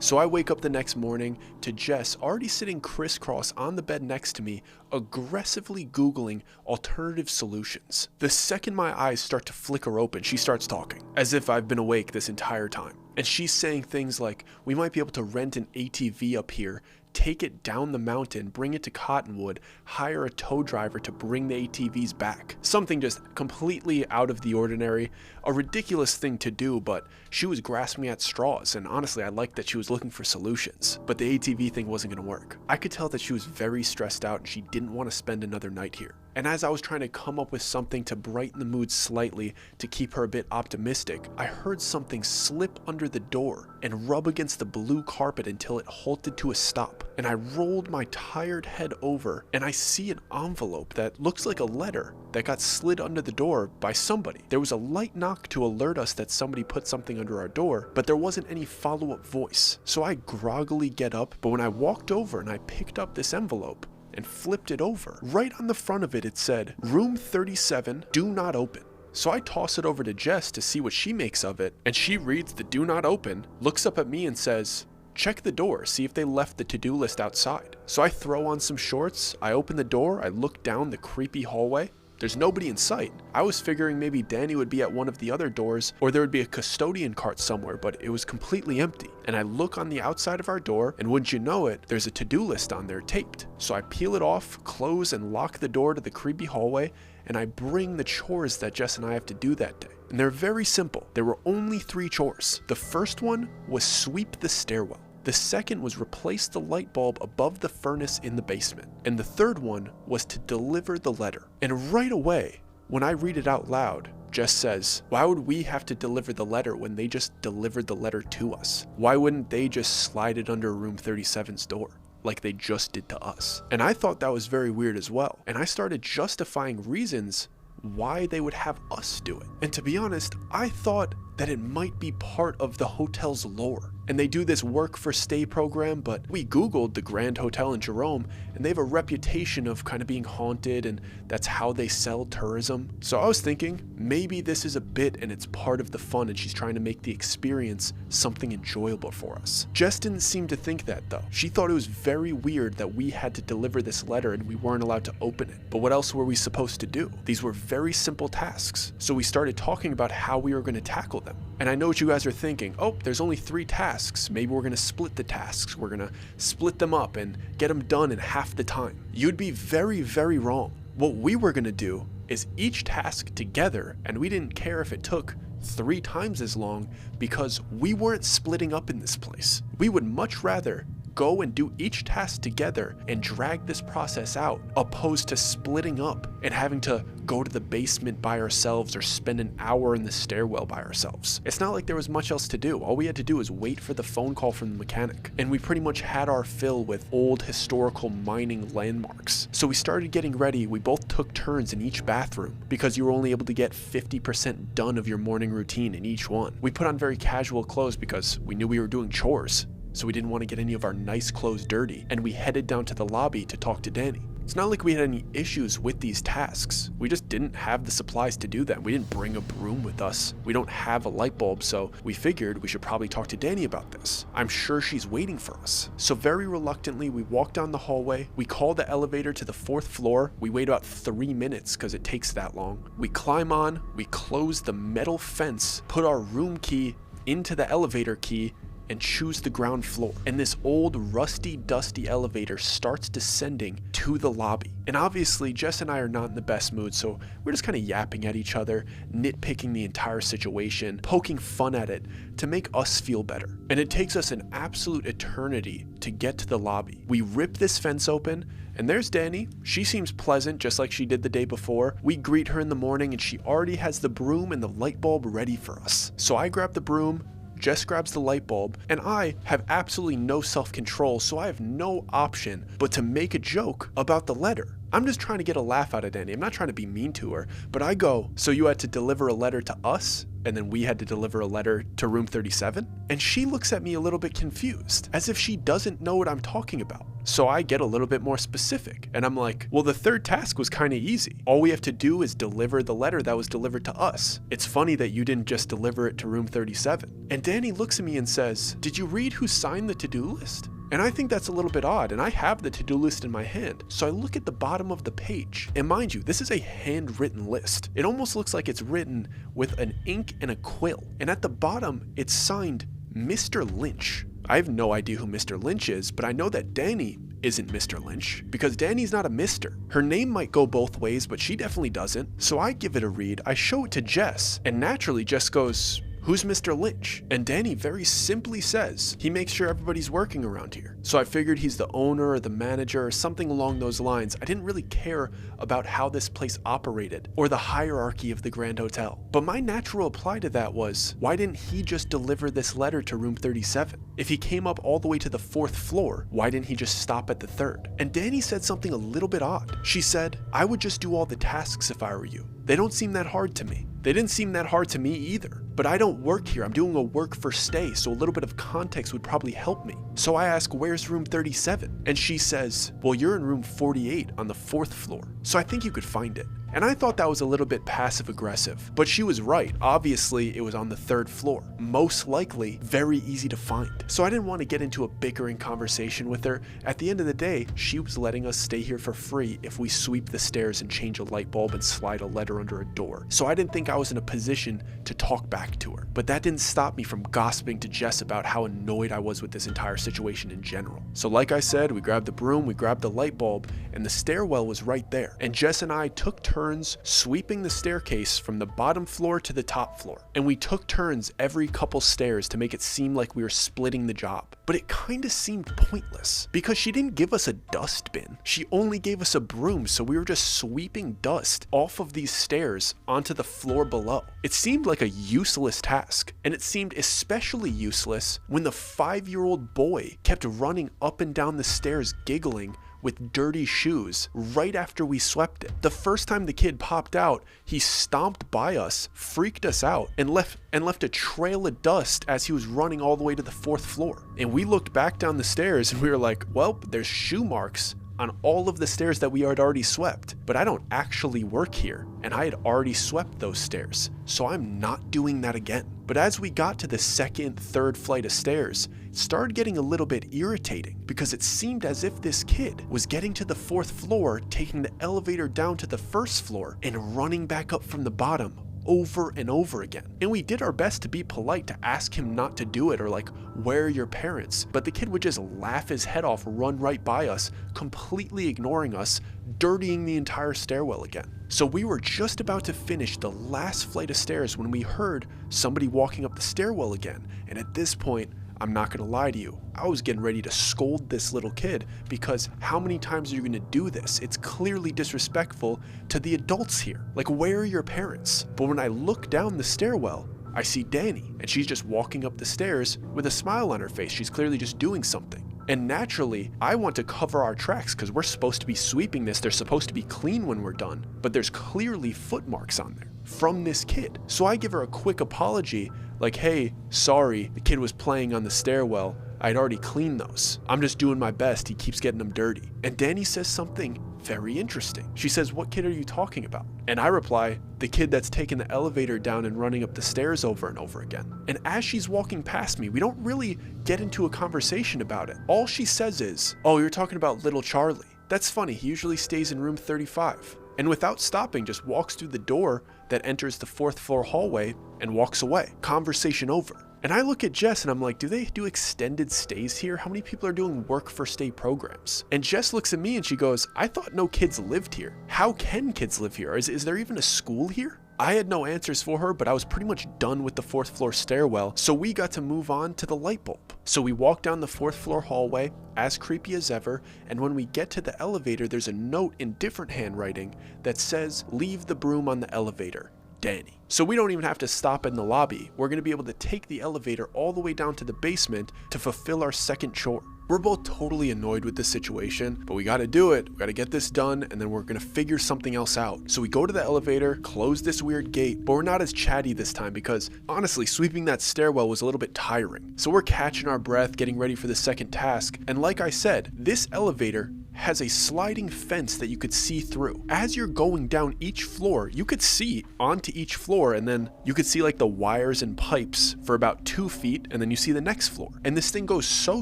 So I wake up the next morning to Jess already sitting crisscross on the bed next to me, aggressively Googling alternative solutions. The second my eyes start to flicker open, she starts talking, as if I've been awake this entire time. And she's saying things like, we might be able to rent an ATV up here, take it down the mountain, bring it to Cottonwood, hire a tow driver to bring the ATVs back. Something just completely out of the ordinary, a ridiculous thing to do, but she was grasping at straws, and honestly I liked that she was looking for solutions. But the ATV thing wasn't going to work. I could tell that she was very stressed out and she didn't want to spend another night here. And as I was trying to come up with something to brighten the mood slightly to keep her a bit optimistic, I heard something slip under the door and rub against the blue carpet until it halted to a stop. And I rolled my tired head over and I see an envelope that looks like a letter that got slid under the door by somebody. There was a light knock to alert us that somebody put something under our door, but there wasn't any follow-up voice. So I groggily get up, but when I walked over and I picked up this envelope and flipped it over, right on the front of it, it said, "Room 37, do not open." So I toss it over to Jess to see what she makes of it, and she reads the "do not open," looks up at me and says, "Check the door, see if they left the to-do list outside." So I throw on some shorts, I open the door, I look down the creepy hallway. There's nobody in sight. I was figuring maybe Danny would be at one of the other doors, or there would be a custodian cart somewhere, but it was completely empty. And I look on the outside of our door, and wouldn't you know it, there's a to-do list on there taped. So I peel it off, close and lock the door to the creepy hallway, and I bring the chores that Jess and I have to do that day. And they're very simple. There were only 3 chores. The first one was sweep the stairwell. The second was replace the light bulb above the furnace in the basement. And the third one was to deliver the letter. And right away, when I read it out loud, Jess says, why would we have to deliver the letter when they just delivered the letter to us? Why wouldn't they just slide it under room 37's door, like they just did to us? And I thought that was very weird as well. And I started justifying reasons why they would have us do it. And to be honest, I thought that it might be part of the hotel's lore. And they do this work for stay program, but we Googled the Grand Hotel in Jerome, and they have a reputation of kind of being haunted, and that's how they sell tourism. So I was thinking, maybe this is a bit and it's part of the fun, and she's trying to make the experience something enjoyable for us. Jess didn't seem to think that though. She thought it was very weird that we had to deliver this letter and we weren't allowed to open it. But what else were we supposed to do? These were very simple tasks. So we started talking about how we were going to tackle them. And I know what you guys are thinking. Oh, there's only 3 tasks. Maybe we're going to split the tasks. We're going to split them up and get them done in half the time. You'd be very, very wrong. What we were going to do is each task together, and we didn't care if it took 3 times as long because we weren't splitting up in this place. We would much rather go and do each task together and drag this process out, opposed to splitting up and having to go to the basement by ourselves or spend an hour in the stairwell by ourselves. It's not like there was much else to do. All we had to do was wait for the phone call from the mechanic, and we pretty much had our fill with old historical mining landmarks. So we started getting ready. We both took turns in each bathroom because you were only able to get 50% done of your morning routine in each one. We put on very casual clothes because we knew we were doing chores, so we didn't want to get any of our nice clothes dirty, and we headed down to the lobby to talk to Danny. It's not like we had any issues with these tasks. We just didn't have the supplies to do them. We didn't bring a broom with us. We don't have a light bulb, so we figured we should probably talk to Danny about this. I'm sure she's waiting for us. So very reluctantly, we walk down the hallway. We call the elevator to the 4th floor. We wait about 3 minutes because it takes that long. We climb on, we close the metal fence, put our room key into the elevator key, and choose the ground floor. And this old rusty dusty elevator starts descending to the lobby. And obviously Jess and I are not in the best mood, so we're just kind of yapping at each other, nitpicking the entire situation, poking fun at it to make us feel better. And it takes us an absolute eternity to get to the lobby. We rip this fence open, and there's Danny. She seems pleasant, just like she did the day before. We greet her in the morning, and she already has the broom and the light bulb ready for us. So I grab the broom, Jess grabs the light bulb, and I have absolutely no self-control, so I have no option but to make a joke about the letter. I'm just trying to get a laugh out of Danny. I'm not trying to be mean to her, but I go, so you had to deliver a letter to us? and then we had to deliver a letter to room 37? And she looks at me a little bit confused, as if she doesn't know what I'm talking about. So I get a little bit more specific, and I'm like, well, the third task was kind of easy. All we have to do is deliver the letter that was delivered to us. It's funny that you didn't just deliver it to room 37. And Danny looks at me and says, did you read who signed the to-do list? And I think that's a little bit odd, and I have the to-do list in my hand. So I look at the bottom of the page, and mind you, this is a handwritten list. It almost looks like it's written with an ink and a quill. And at the bottom, it's signed Mr. Lynch. I have no idea who Mr. Lynch is, but I know that Danny isn't Mr. Lynch, because Danny's not a Mr. Her name might go both ways, but she definitely doesn't. So I give it a read, I show it to Jess, and naturally Jess goes, who's Mr. Lynch? And Danny very simply says, he makes sure everybody's working around here. So I figured he's the owner or the manager or something along those lines. I didn't really care about how this place operated or the hierarchy of the Grand Hotel. But my natural reply to that was, why didn't he just deliver this letter to room 37? If he came up all the way to the 4th floor, why didn't he just stop at the 3rd? And Danny said something a little bit odd. She said, I would just do all the tasks if I were you. They don't seem that hard to me. They didn't seem that hard to me either. But I don't work here. I'm doing a work for stay, so a little bit of context would probably help me. So I ask, where's room 37? And she says, well, you're in room 48 on the 4th floor. So I think you could find it. And I thought that was a little bit passive aggressive, but she was right. Obviously, it was on the 3rd floor. Most likely, very easy to find. So I didn't want to get into a bickering conversation with her. At the end of the day, she was letting us stay here for free if we sweep the stairs and change a light bulb and slide a letter under a door. So I didn't think I was in a position to talk back to her. But that didn't stop me from gossiping to Jess about how annoyed I was with this entire situation in general. So like I said, we grabbed the broom, we grabbed the light bulb, and the stairwell was right there. And Jess and I took turns sweeping the staircase from the bottom floor to the top floor. And we took turns every couple stairs to make it seem like we were splitting the job. But it kind of seemed pointless because she didn't give us a dustbin. She only gave us a broom, so we were just sweeping dust off of these stairs onto the floor below. It seemed like a useless task, and it seemed especially useless when the 5-year-old boy kept running up and down the stairs giggling with dirty shoes right after we swept it. The first time the kid popped out, he stomped by us, freaked us out, and left a trail of dust as he was running all the way to the 4th floor. And we looked back down the stairs and we were like, well, there's shoe marks on all of the stairs that we had already swept, but I don't actually work here, and I had already swept those stairs, so I'm not doing that again. But as we got to the 2nd, 3rd flight of stairs, it started getting a little bit irritating because it seemed as if this kid was getting to the 4th floor, taking the elevator down to the 1st floor, and running back up from the bottom over and over again. And we did our best to be polite, to ask him not to do it, or like, where are your parents? But the kid would just laugh his head off, run right by us, completely ignoring us, dirtying the entire stairwell again. So we were just about to finish the last flight of stairs when we heard somebody walking up the stairwell again. And at this point, I'm not gonna lie to you, I was getting ready to scold this little kid because how many times are you gonna do this? It's clearly disrespectful to the adults here. Like, where are your parents? But when I look down the stairwell, I see Danny, and she's just walking up the stairs with a smile on her face. She's clearly just doing something. And naturally, I want to cover our tracks because we're supposed to be sweeping this. They're supposed to be clean when we're done, but there's clearly foot marks on there from this kid. So I give her a quick apology, like, hey, sorry, the kid was playing on the stairwell. I'd already cleaned those. I'm just doing my best. He keeps getting them dirty. And Danny says something very interesting. She says, what kid are you talking about? And I reply, the kid that's taking the elevator down and running up the stairs over and over again. And as she's walking past me, we don't really get into a conversation about it. All she says is, oh, you're talking about little Charlie. That's funny. He usually stays in room 35. And without stopping, just walks through the door that enters the 4th floor hallway and walks away. Conversation over. And I look at Jess and I'm like, do they do extended stays here? How many people are doing work for stay programs? And Jess looks at me and she goes, I thought no kids lived here. How can kids live here? Is there even a school here? I had no answers for her, but I was pretty much done with the 4th floor stairwell, so we got to move on to the light bulb. So we walk down the 4th floor hallway, as creepy as ever, and when we get to the elevator, there's a note in different handwriting that says, leave the broom on the elevator, Danny. So we don't even have to stop in the lobby. We're going to be able to take the elevator all the way down to the basement to fulfill our second chore. We're both totally annoyed with this situation, but we gotta do it. We gotta get this done, and then we're gonna figure something else out. So we go to the elevator, close this weird gate, but we're not as chatty this time because honestly, sweeping that stairwell was a little bit tiring. So we're catching our breath, getting ready for the second task, and like I said, this elevator has a sliding fence that you could see through. As you're going down each floor, you could see onto each floor, and then you could see like the wires and pipes for about 2 feet, and then you see the next floor. And this thing goes so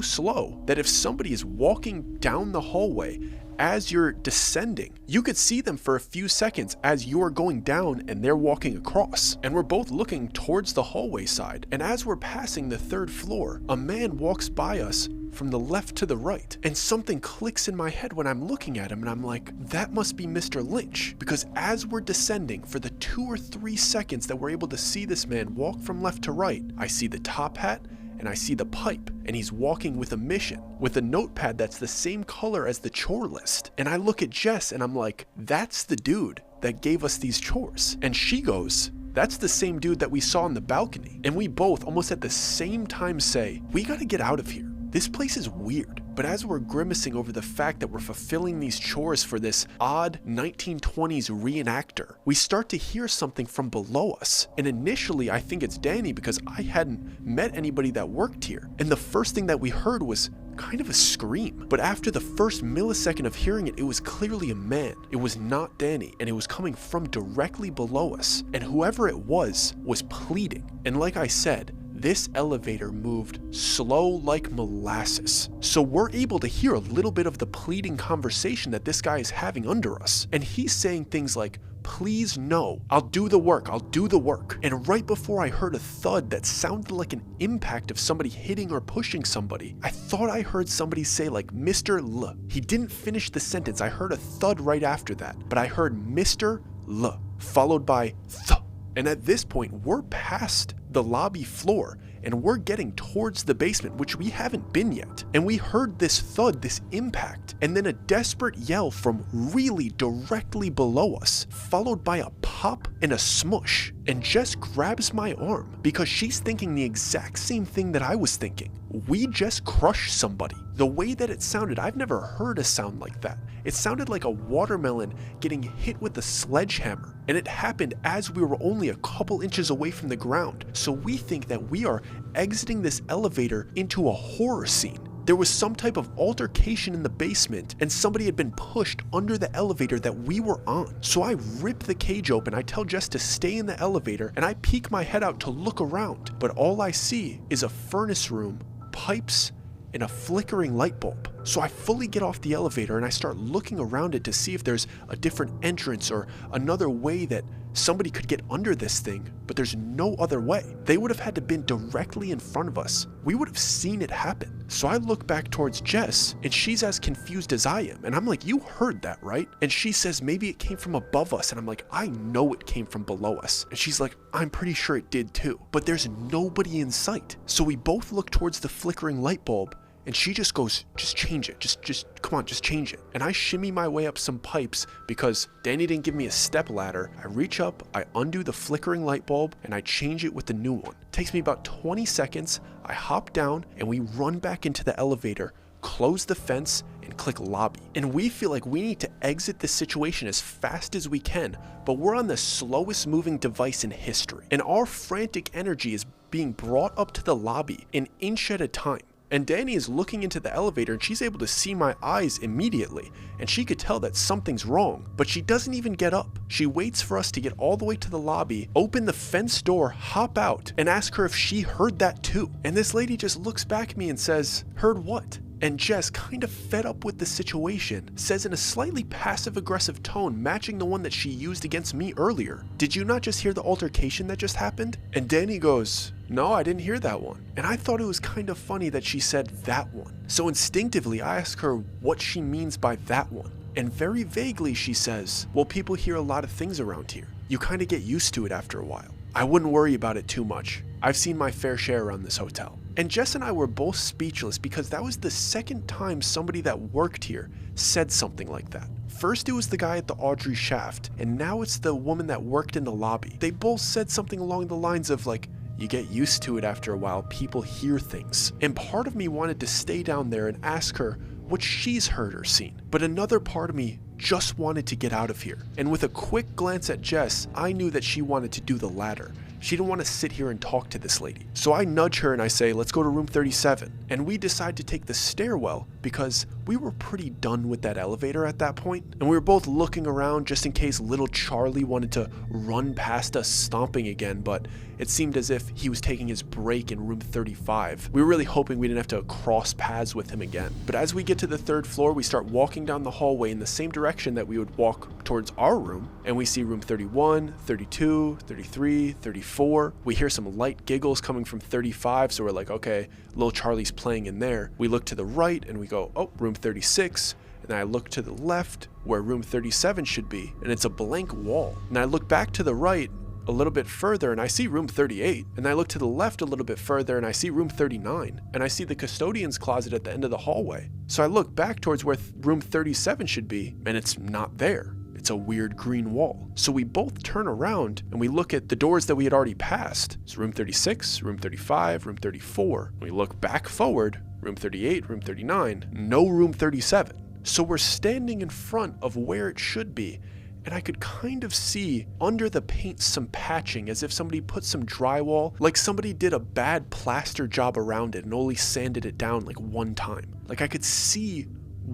slow that if somebody is walking down the hallway as you're descending, you could see them for a few seconds as you're going down and they're walking across. And we're both looking towards the hallway side. And as we're passing the 3rd floor, a man walks by us from the left to the right, and something clicks in my head when I'm looking at him, and I'm like, that must be Mr. Lynch, because as we're descending, for the 2 or 3 seconds that we're able to see this man walk from left to right, I see the top hat and I see the pipe, and he's walking with a mission, with a notepad that's the same color as the chore list. And I look at Jess and I'm like, that's the dude that gave us these chores. And she goes, that's the same dude that we saw on the balcony. And we both almost at the same time say, we gotta get out of here. This place is weird. But as we're grimacing over the fact that we're fulfilling these chores for this odd 1920s reenactor, we start to hear something from below us. And initially I think it's Danny because I hadn't met anybody that worked here. And the first thing that we heard was kind of a scream. But after the first millisecond of hearing it, it was clearly a man. It was not Danny, and it was coming from directly below us. And whoever it was pleading. And like I said, this elevator moved slow like molasses. So we're able to hear a little bit of the pleading conversation that this guy is having under us. And he's saying things like, please no, I'll do the work, I'll do the work. And right before I heard a thud that sounded like an impact of somebody hitting or pushing somebody, I thought I heard somebody say like Mr. L. He didn't finish the sentence. I heard a thud right after that, but I heard Mr. L followed by th. And at this point, we're past the lobby floor and we're getting towards the basement, which we haven't been yet. And we heard this thud, this impact, and then a desperate yell from really directly below us, followed by a pop and a smush. And Jess grabs my arm because she's thinking the exact same thing that I was thinking. We just crushed somebody. The way that it sounded, I've never heard a sound like that. It sounded like a watermelon getting hit with a sledgehammer. And it happened as we were only a couple inches away from the ground. So we think that we are exiting this elevator into a horror scene. There was some type of altercation in the basement and somebody had been pushed under the elevator that we were on. So I rip the cage open, I tell Jess to stay in the elevator, and I peek my head out to look around. But all I see is a furnace room, pipes, and a flickering light bulb. So I fully get off the elevator and I start looking around it to see if there's a different entrance or another way that somebody could get under this thing, but there's no other way. They would have had to been directly in front of us. We would have seen it happen. So I look back towards Jess and she's as confused as I am. And I'm like, you heard that, right? And she says, maybe it came from above us. And I'm like, I know it came from below us. And she's like, I'm pretty sure it did too, but there's nobody in sight. So we both look towards the flickering light bulb. And she just goes, just change it. Just come on, just change it. And I shimmy my way up some pipes because Danny didn't give me a step ladder. I reach up, I undo the flickering light bulb, and I change it with the new one. It takes me about 20 seconds. I hop down and we run back into the elevator, close the fence, and click lobby. And we feel like we need to exit this situation as fast as we can, but we're on the slowest moving device in history. And our frantic energy is being brought up to the lobby an inch at a time. And Danny is looking into the elevator and she's able to see my eyes immediately, and she could tell that something's wrong, but she doesn't even get up. She waits for us to get all the way to the lobby, open the fence door, hop out, and ask her if she heard that too. And this lady just looks back at me and says, heard what? And Jess, kind of fed up with the situation, says in a slightly passive-aggressive tone matching the one that she used against me earlier, did you not just hear the altercation that just happened? And Danny goes, no, I didn't hear that one. And I thought it was kind of funny that she said that one. So instinctively, I ask her what she means by that one. And very vaguely she says, well, people hear a lot of things around here. You kind of get used to it after a while. I wouldn't worry about it too much. I've seen my fair share around this hotel. And Jess and I were both speechless because that was the second time somebody that worked here said something like that. First it was the guy at the Audrey shaft, and now it's the woman that worked in the lobby. They both said something along the lines of like, You get used to it after a while. People hear things. And part of me wanted to stay down there and ask her what she's heard or seen. But another part of me just wanted to get out of here. And with a quick glance at Jess, I knew that she wanted to do the latter. She didn't want to sit here and talk to this lady. So I nudge her and I say, let's go to room 37. And we decide to take the stairwell because we were pretty done with that elevator at that point. And we were both looking around just in case little Charlie wanted to run past us stomping again, but it seemed as if he was taking his break in room 35. We were really hoping we didn't have to cross paths with him again. But as we get to the 3rd floor, we start walking down the hallway in the same direction that we would walk towards our room. And we see room 31, 32, 33, 34. We hear some light giggles coming from 35. So we're like, okay, little Charlie's playing in there. We look to the right and we go, oh, room 36. And I look to the left where room 37 should be. And it's a blank wall. And I look back to the right a little bit further and I see room 38, and I look to the left a little bit further and I see room 39, and I see the custodian's closet at the end of the hallway. So I look back towards where room 37 should be, and it's not there. It's a weird green wall. So we both turn around and we look at the doors that we had already passed. It's room 36, room 35, room 34. We look back forward, room 38, room 39, no room 37. So we're standing in front of where it should be, and I could kind of see under the paint some patching, as if somebody put some drywall, like somebody did a bad plaster job around it and only sanded it down like one time. Like I could see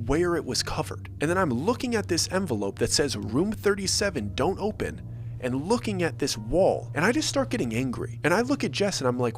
where it was covered. And then I'm looking at this envelope that says room 37, don't open, and looking at this wall, and I just start getting angry. And I look at Jess and I'm like,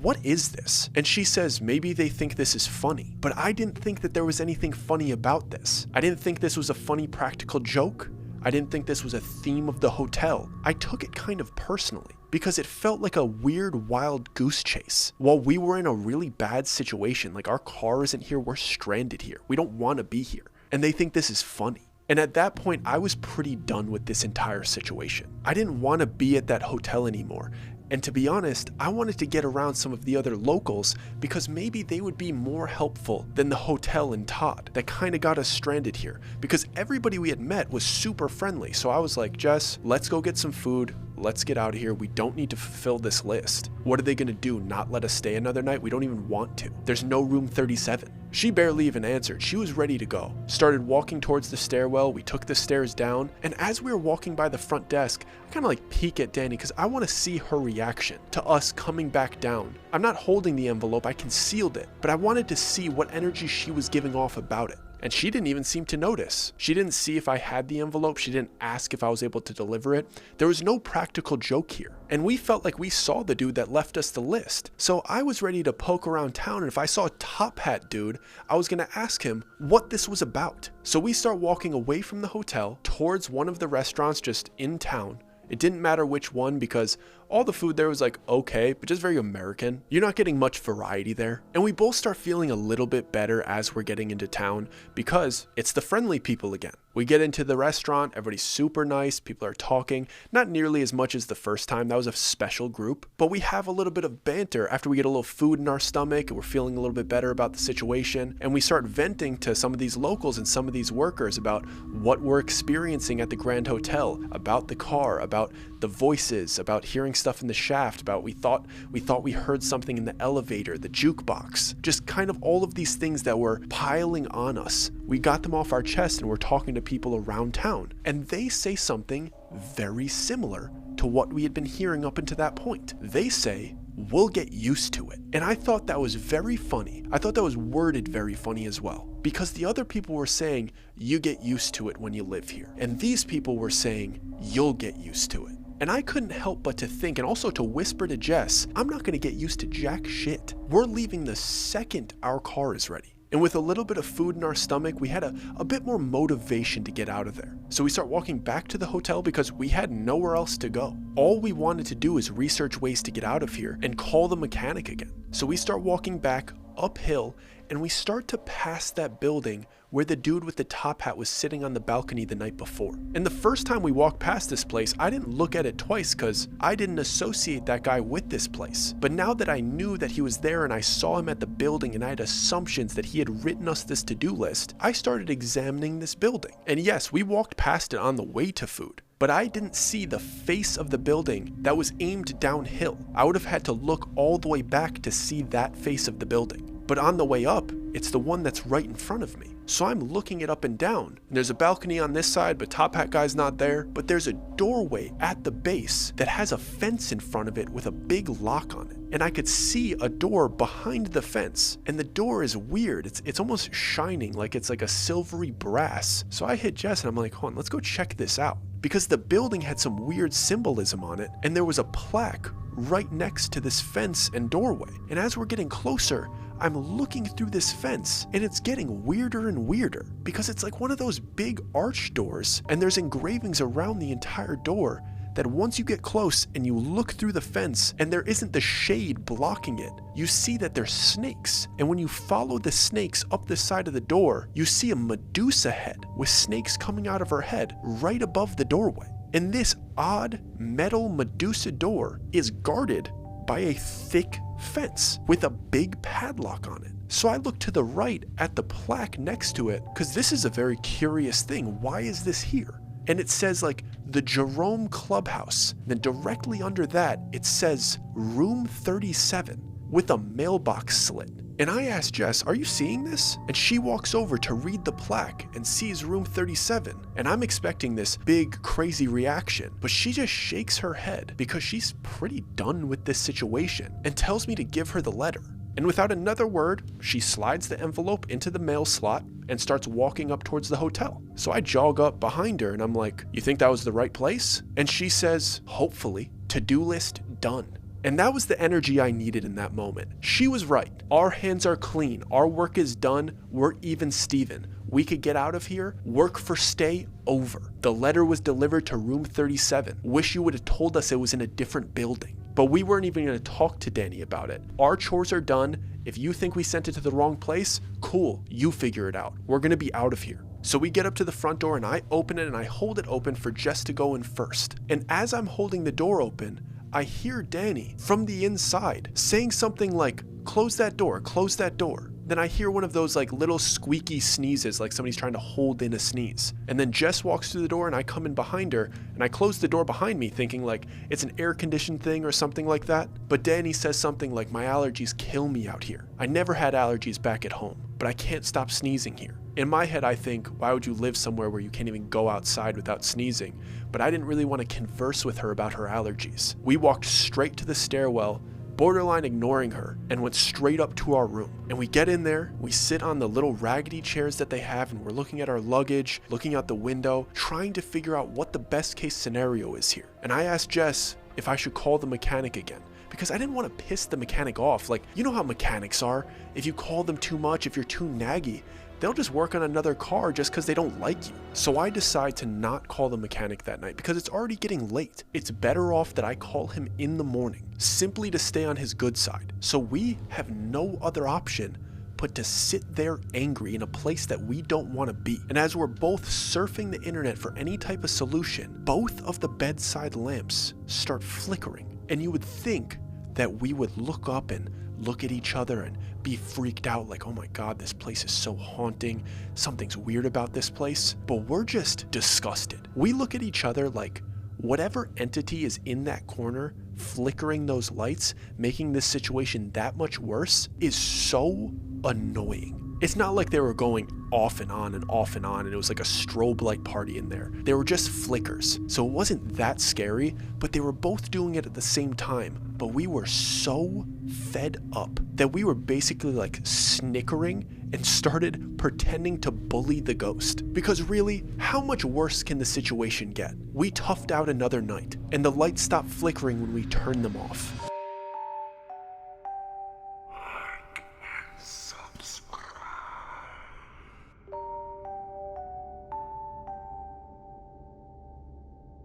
what is this? And she says, maybe they think this is funny. But I didn't think that there was anything funny about this. I didn't think this was a funny practical joke. I didn't think this was a theme of the hotel. I took it kind of personally because it felt like a weird wild goose chase. While we were in a really bad situation, like our car isn't here, we're stranded here. We don't want to be here. And they think this is funny. And at that point, I was pretty done with this entire situation. I didn't want to be at that hotel anymore. And to be honest, I wanted to get around some of the other locals because maybe they would be more helpful than the hotel and Todd that kind of got us stranded here, because everybody we had met was super friendly. So I was like, Jess, let's go get some food. Let's get out of here. We don't need to fulfill this list. What are they going to do? Not let us stay another night? We don't even want to. There's no room 37. She barely even answered. She was ready to go. Started walking towards the stairwell. We took the stairs down. And as we were walking by the front desk, I kind of like peek at Danny because I want to see her reaction to us coming back down. I'm not holding the envelope. I concealed it. But I wanted to see what energy she was giving off about it. And she didn't even seem to notice. She didn't see if I had the envelope. She didn't ask if I was able to deliver it. There was no practical joke here. And we felt like we saw the dude that left us the list. So I was ready to poke around town, and if I saw a top hat dude, I was gonna ask him what this was about. So we start walking away from the hotel towards one of the restaurants just in town. It didn't matter which one because all the food there was like okay, but just very American. You're not getting much variety there. And we both start feeling a little bit better as we're getting into town because it's the friendly people again. We get into the restaurant, everybody's super nice, people are talking, not nearly as much as the first time, that was a special group, but we have a little bit of banter after we get a little food in our stomach and we're feeling a little bit better about the situation, and we start venting to some of these locals and some of these workers about what we're experiencing at the Grand Hotel, about the car, about the voices, about hearing stuff in the shaft, about we thought we heard something in the elevator, the jukebox, just kind of all of these things that were piling on us. We got them off our chest and we're talking to people around town, and they say something very similar to what we had been hearing up until that point. They say, we'll get used to it. And I thought that was very funny. I thought that was worded very funny as well, because the other people were saying, you get used to it when you live here. And these people were saying, you'll get used to it. And I couldn't help but to think, and also to whisper to Jess, I'm not gonna get used to jack shit. We're leaving the second our car is ready. And with a little bit of food in our stomach, we had a bit more motivation to get out of there. So we start walking back to the hotel because we had nowhere else to go. All we wanted to do is research ways to get out of here and call the mechanic again. So we start walking back uphill, and we start to pass that building where the dude with the top hat was sitting on the balcony the night before. And the first time we walked past this place, I didn't look at it twice because I didn't associate that guy with this place. But now that I knew that he was there and I saw him at the building and I had assumptions that he had written us this to-do list, I started examining this building. And yes, we walked past it on the way to food. but I didn't see the face of the building that was aimed downhill. I would have had to look all the way back to see that face of the building. But on the way up, it's the one that's right in front of me. So I'm looking it up and down. And there's a balcony on this side, but Top Hat Guy's not there. But there's a doorway at the base that has a fence in front of it with a big lock on it. And I could see a door behind the fence. And the door is weird. It's almost shining, like it's like a silvery brass. So I hit Jess and I'm like, hold on, let's go check this out. Because the building had some weird symbolism on it. And there was a plaque right next to this fence and doorway. And as we're getting closer, I'm looking through this fence and it's getting weirder and weirder because it's like one of those big arch doors and there's engravings around the entire door that once you get close and you look through the fence and there isn't the shade blocking it, you see that there's snakes. And when you follow the snakes up the side of the door, you see a Medusa head with snakes coming out of her head right above the doorway. And this odd metal Medusa door is guarded by a thick fence with a big padlock on it. So I look to the right at the plaque next to it because this is a very curious thing. Why is this here? And it says like the Jerome Clubhouse. Then directly under that, it says room 37 with a mailbox slit. And I asked Jess, are you seeing this? And she walks over to read the plaque and sees room 37. And I'm expecting this big, crazy reaction, but she just shakes her head because she's pretty done with this situation and tells me to give her the letter. And without another word, she slides the envelope into the mail slot and starts walking up towards the hotel. So I jog up behind her and I'm like, you think that was the right place? And she says, hopefully, to-do list done. And that was the energy I needed in that moment. She was right. Our hands are clean. Our work is done. We're even Steven. We could get out of here. Work for stay over. The letter was delivered to room 37. Wish you would have told us it was in a different building. But we weren't even going to talk to Danny about it. Our chores are done. If you think we sent it to the wrong place, cool. You figure it out. We're going to be out of here. So we get up to the front door and I open it and I hold it open for Jess to go in first. And as I'm holding the door open, I hear Danny from the inside saying something like, close that door, close that door. Then I hear one of those like little squeaky sneezes, like somebody's trying to hold in a sneeze. And then Jess walks through the door and I come in behind her and I close the door behind me thinking like it's an air conditioned thing or something like that. But Danny says something like, my allergies kill me out here. I never had allergies back at home, but I can't stop sneezing here. In my head, I think, why would you live somewhere where you can't even go outside without sneezing? But I didn't really want to converse with her about her allergies. We walked straight to the stairwell, borderline ignoring her, and went straight up to our room. And we get in there, we sit on the little raggedy chairs that they have, and we're looking at our luggage, looking out the window, trying to figure out what the best case scenario is here. And I asked Jess if I should call the mechanic again, because I didn't want to piss the mechanic off. Like, you know how mechanics are. If you call them too much, if you're too naggy, they'll just work on another car just because they don't like you. So I decide to not call the mechanic that night because it's already getting late. It's better off that I call him in the morning, simply to stay on his good side. So we have no other option but to sit there angry in a place that we don't want to be. And as we're both surfing the internet for any type of solution, both of the bedside lamps start flickering. And you would think that we would look up and look at each other and be freaked out like, oh my God, this place is so haunting. Something's weird about this place. But we're just disgusted. We look at each other like whatever entity is in that corner flickering those lights, making this situation that much worse, is so annoying. It's not like they were going off and on and off and on and it was like a strobe light party in there. They were just flickers. So it wasn't that scary, but they were both doing it at the same time. But we were so fed up that we were basically like snickering and started pretending to bully the ghost. Because really, how much worse can the situation get? We toughed out another night and the lights stopped flickering when we turned them off.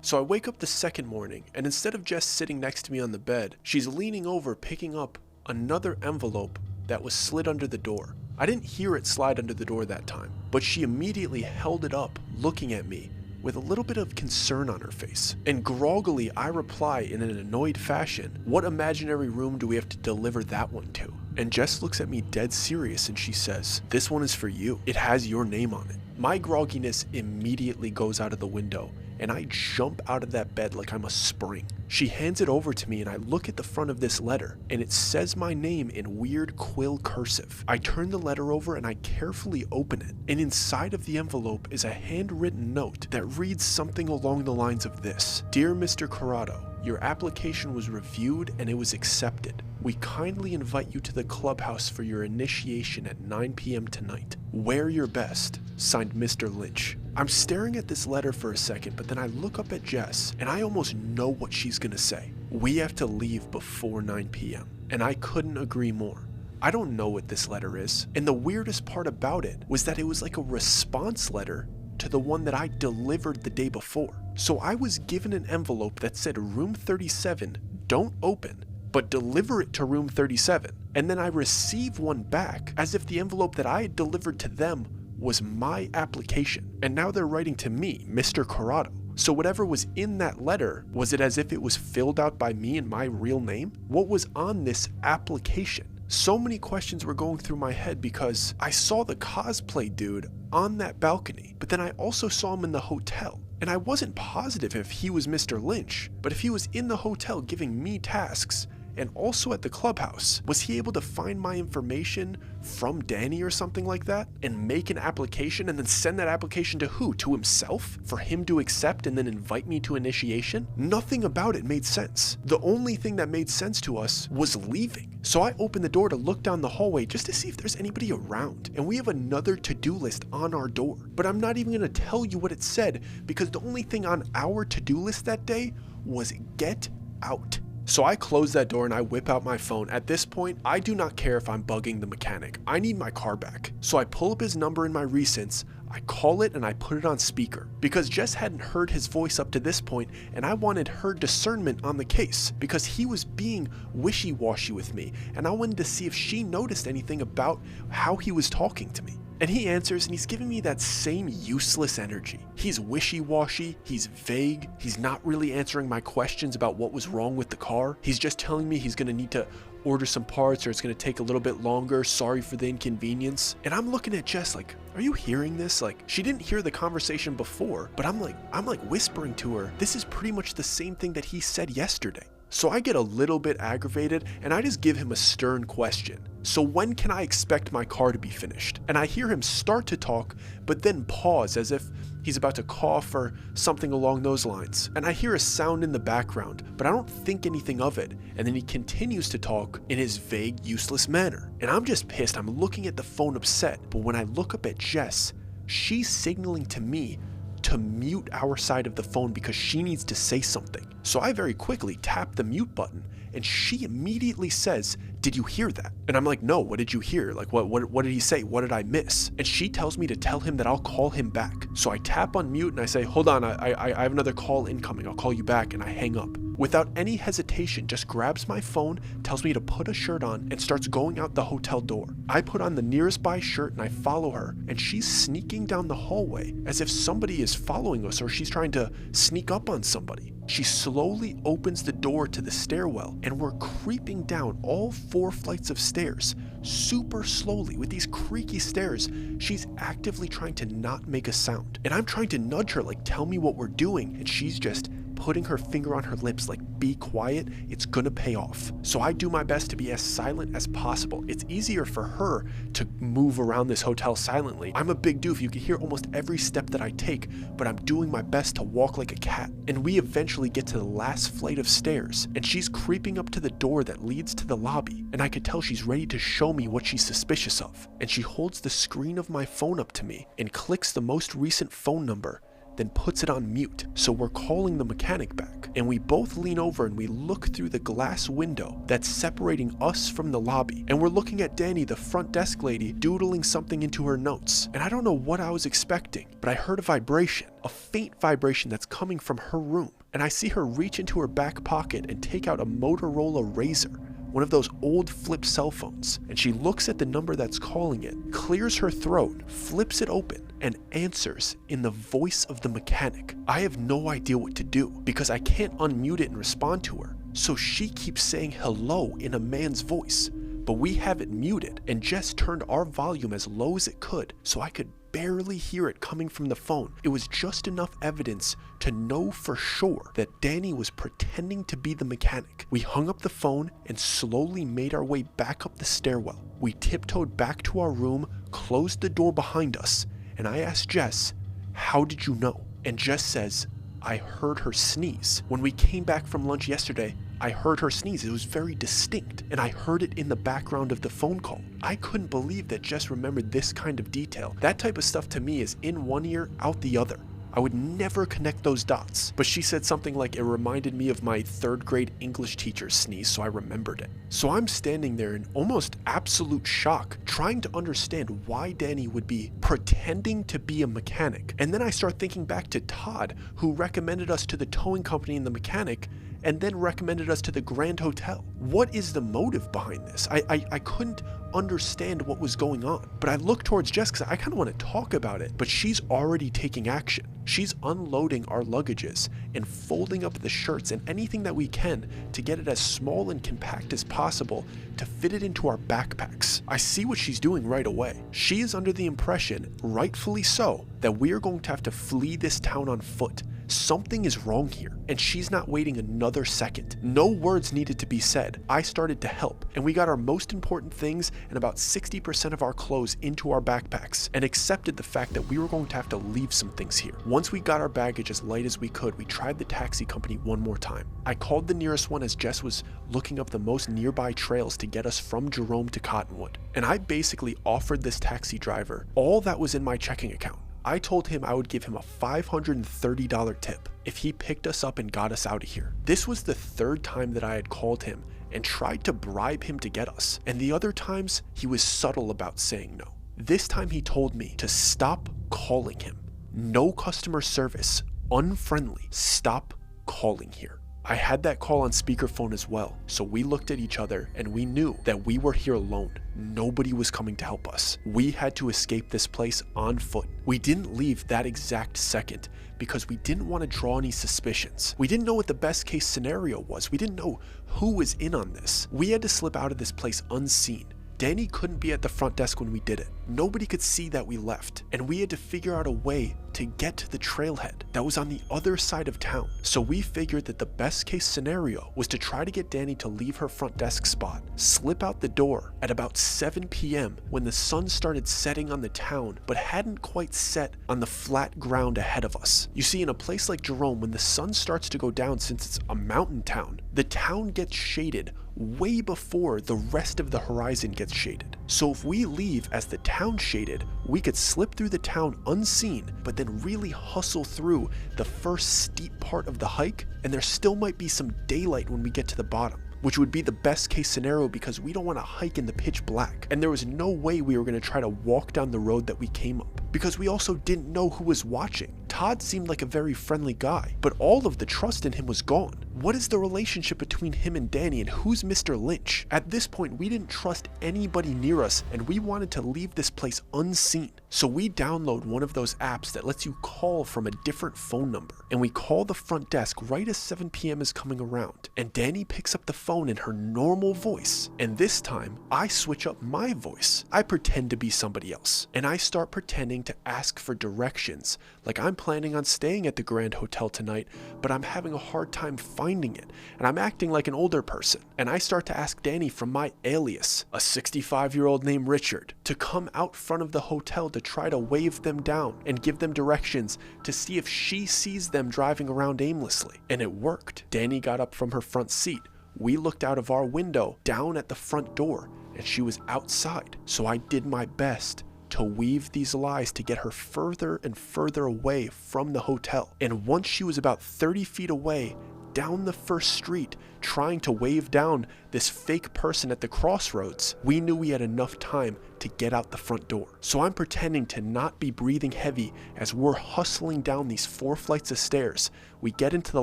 So I wake up the second morning, and instead of Jess sitting next to me on the bed, she's leaning over picking up another envelope that was slid under the door. I didn't hear it slide under the door that time, but she immediately held it up, looking at me with a little bit of concern on her face. And groggily, I reply in an annoyed fashion, what imaginary room do we have to deliver that one to? And Jess looks at me dead serious and she says, this one is for you. It has your name on it. My grogginess immediately goes out of the window and I jump out of that bed like I'm a spring. She hands it over to me and I look at the front of this letter and it says my name in weird quill cursive. I turn the letter over and I carefully open it, and inside of the envelope is a handwritten note that reads something along the lines of this: "Dear Mr. Corrado, your application was reviewed and it was accepted. We kindly invite you to the clubhouse for your initiation at 9 p.m. tonight. Wear your best. Signed, Mr. Lynch." I'm staring at this letter for a second, but then I look up at Jess and I almost know what she's gonna say. We have to leave before 9 p.m. And I couldn't agree more. I don't know what this letter is, and the weirdest part about it was that it was like a response letter to the one that I delivered the day before. So I was given an envelope that said room 37, don't open, but deliver it to room 37. And then I receive one back as if the envelope that I had delivered to them was my application. And now they're writing to me, Mr. Corrado. So whatever was in that letter, was it as if it was filled out by me in my real name? What was on this application? So many questions were going through my head because I saw the cosplay dude on that balcony, but then I also saw him in the hotel. And I wasn't positive if he was Mr. Lynch, but if he was in the hotel giving me tasks and also at the clubhouse, was he able to find my information from Danny or something like that and make an application and then send that application to who? To himself? For him to accept and then invite me to initiation? Nothing about it made sense. The only thing that made sense to us was leaving. So I opened the door to look down the hallway just to see if there's anybody around. And we have another to-do list on our door. But I'm not even gonna tell you what it said because the only thing on our to-do list that day was get out. So I close that door and I whip out my phone. At this point, I do not care if I'm bugging the mechanic. I need my car back. So I pull up his number in my recents, I call it and I put it on speaker because Jess hadn't heard his voice up to this point and I wanted her discernment on the case because he was being wishy-washy with me and I wanted to see if she noticed anything about how he was talking to me. And he answers and he's giving me that same useless energy. He's wishy-washy, he's vague, he's not really answering my questions about what was wrong with the car. He's just telling me he's gonna need to order some parts or it's gonna take a little bit longer, sorry for the inconvenience. And I'm looking at Jess like, are you hearing this? Like, she didn't hear the conversation before, but I'm like whispering to her, this is pretty much the same thing that he said yesterday. So I get a little bit aggravated and I just give him a stern question. So when can I expect my car to be finished? And I hear him start to talk, but then pause as if he's about to cough or something along those lines. And I hear a sound in the background, but I don't think anything of it. And then he continues to talk in his vague, useless manner. And I'm just pissed. I'm looking at the phone upset. But when I look up at Jess, she's signaling to me to mute our side of the phone because she needs to say something. So I very quickly tap the mute button and she immediately says, did you hear that? And I'm like, no, what did you hear? Like, what did he say? What did I miss? And she tells me to tell him that I'll call him back. So I tap on mute and I say, hold on, I have another call incoming. I'll call you back, and I hang up. Without any hesitation, just grabs my phone, tells me to put a shirt on, and starts going out the hotel door. I put on the nearest by shirt and I follow her, and she's sneaking down the hallway as if somebody is following us or she's trying to sneak up on somebody. She slowly opens the door to the stairwell, and we're creeping down all 4 flights of stairs, super slowly with these creaky stairs. She's actively trying to not make a sound, and I'm trying to nudge her like, tell me what we're doing, and she's just putting her finger on her lips like, be quiet, it's gonna pay off. So I do my best to be as silent as possible. It's easier for her to move around this hotel silently. I'm a big doof, you can hear almost every step that I take, but I'm doing my best to walk like a cat. And we eventually get to the last flight of stairs, and she's creeping up to the door that leads to the lobby, and I could tell she's ready to show me what she's suspicious of. And she holds the screen of my phone up to me and clicks the most recent phone number, then puts it on mute. So we're calling the mechanic back, and we both lean over and we look through the glass window that's separating us from the lobby, and we're looking at Danny, the front desk lady, doodling something into her notes. And I don't know what I was expecting, but I heard a vibration, a faint vibration that's coming from her room, and I see her reach into her back pocket and take out a Motorola Razr, one of those old flip cell phones, and she looks at the number that's calling it, clears her throat, flips it open, and answers in the voice of the mechanic. I have no idea what to do because I can't unmute it and respond to her. So she keeps saying hello in a man's voice, but we have it muted, and Jess turned our volume as low as it could so I could barely hear it coming from the phone. It was just enough evidence to know for sure that Danny was pretending to be the mechanic. We hung up the phone and slowly made our way back up the stairwell. We tiptoed back to our room, closed the door behind us, and I asked Jess, "How did you know?" And Jess says, "I heard her sneeze. When we came back from lunch yesterday, I heard her sneeze. It was very distinct, and I heard it in the background of the phone call." I couldn't believe that Jess remembered this kind of detail. That type of stuff to me is in one ear, out the other. I would never connect those dots. But she said something like it reminded me of my 3rd grade English teacher's sneeze, so I remembered it. So I'm standing there in almost absolute shock, trying to understand why Danny would be pretending to be a mechanic. And then I start thinking back to Todd, who recommended us to the towing company and the mechanic, and then recommended us to the Grand Hotel. What is the motive behind this? I couldn't understand what was going on. But I look towards Jess because I kind of want to talk about it, but she's already taking action. She's unloading our luggages and folding up the shirts and anything that we can to get it as small and compact as possible to fit it into our backpacks. I see what she's doing right away. She is under the impression, rightfully so, that we are going to have to flee this town on foot. Something is wrong here, and she's not waiting another second. No words needed to be said. I started to help, and we got our most important things and about 60% of our clothes into our backpacks, and accepted the fact that we were going to have to leave some things here. Once we got our baggage as light as we could, we tried the taxi company one more time. I called the nearest one as Jess was looking up the most nearby trails to get us from Jerome to Cottonwood, and I basically offered this taxi driver all that was in my checking account. I told him I would give him a $530 tip if he picked us up and got us out of here. This was the 3rd time that I had called him and tried to bribe him to get us, and the other times he was subtle about saying no. This time he told me to stop calling him. No customer service, unfriendly, stop calling here. I had that call on speakerphone as well, so we looked at each other and we knew that we were here alone. Nobody was coming to help us. We had to escape this place on foot. We didn't leave that exact second because we didn't want to draw any suspicions. We didn't know what the best case scenario was. We didn't know who was in on this. We had to slip out of this place unseen. Danny couldn't be at the front desk when we did it. Nobody could see that we left, and we had to figure out a way to get to the trailhead that was on the other side of town. So we figured that the best case scenario was to try to get Danny to leave her front desk spot, slip out the door at about 7 p.m. when the sun started setting on the town, but hadn't quite set on the flat ground ahead of us. You see, in a place like Jerome, when the sun starts to go down, since it's a mountain town, the town gets shaded way before the rest of the horizon gets shaded. So if we leave as the town shaded, we could slip through the town unseen, but then really hustle through the first steep part of the hike, and there still might be some daylight when we get to the bottom, which would be the best case scenario because we don't want to hike in the pitch black. And there was no way we were going to try to walk down the road that we came up, because we also didn't know who was watching. Todd seemed like a very friendly guy, but all of the trust in him was gone. What is the relationship between him and Danny, and who's Mr. Lynch? At this point, we didn't trust anybody near us, and we wanted to leave this place unseen. So we download one of those apps that lets you call from a different phone number, and we call the front desk right as 7 p.m. is coming around, and Danny picks up the phone in her normal voice, and this time I switch up my voice. I pretend to be somebody else, and I start pretending to ask for directions, like I'm planning on staying at the Grand Hotel tonight, but I'm having a hard time finding it, and I'm acting like an older person. And I start to ask Danny from my alias, a 65-year-old named Richard, to come out front of the hotel to try to wave them down and give them directions to see if she sees them driving around aimlessly. And it worked. Danny got up from her front seat. We looked out of our window down at the front door, and she was outside. So I did my best to weave these lies to get her further and further away from the hotel. And once she was about 30 feet away, down the first street, trying to wave down this fake person at the crossroads, we knew we had enough time to get out the front door. So I'm pretending to not be breathing heavy as we're hustling down these 4 flights of stairs. We get into the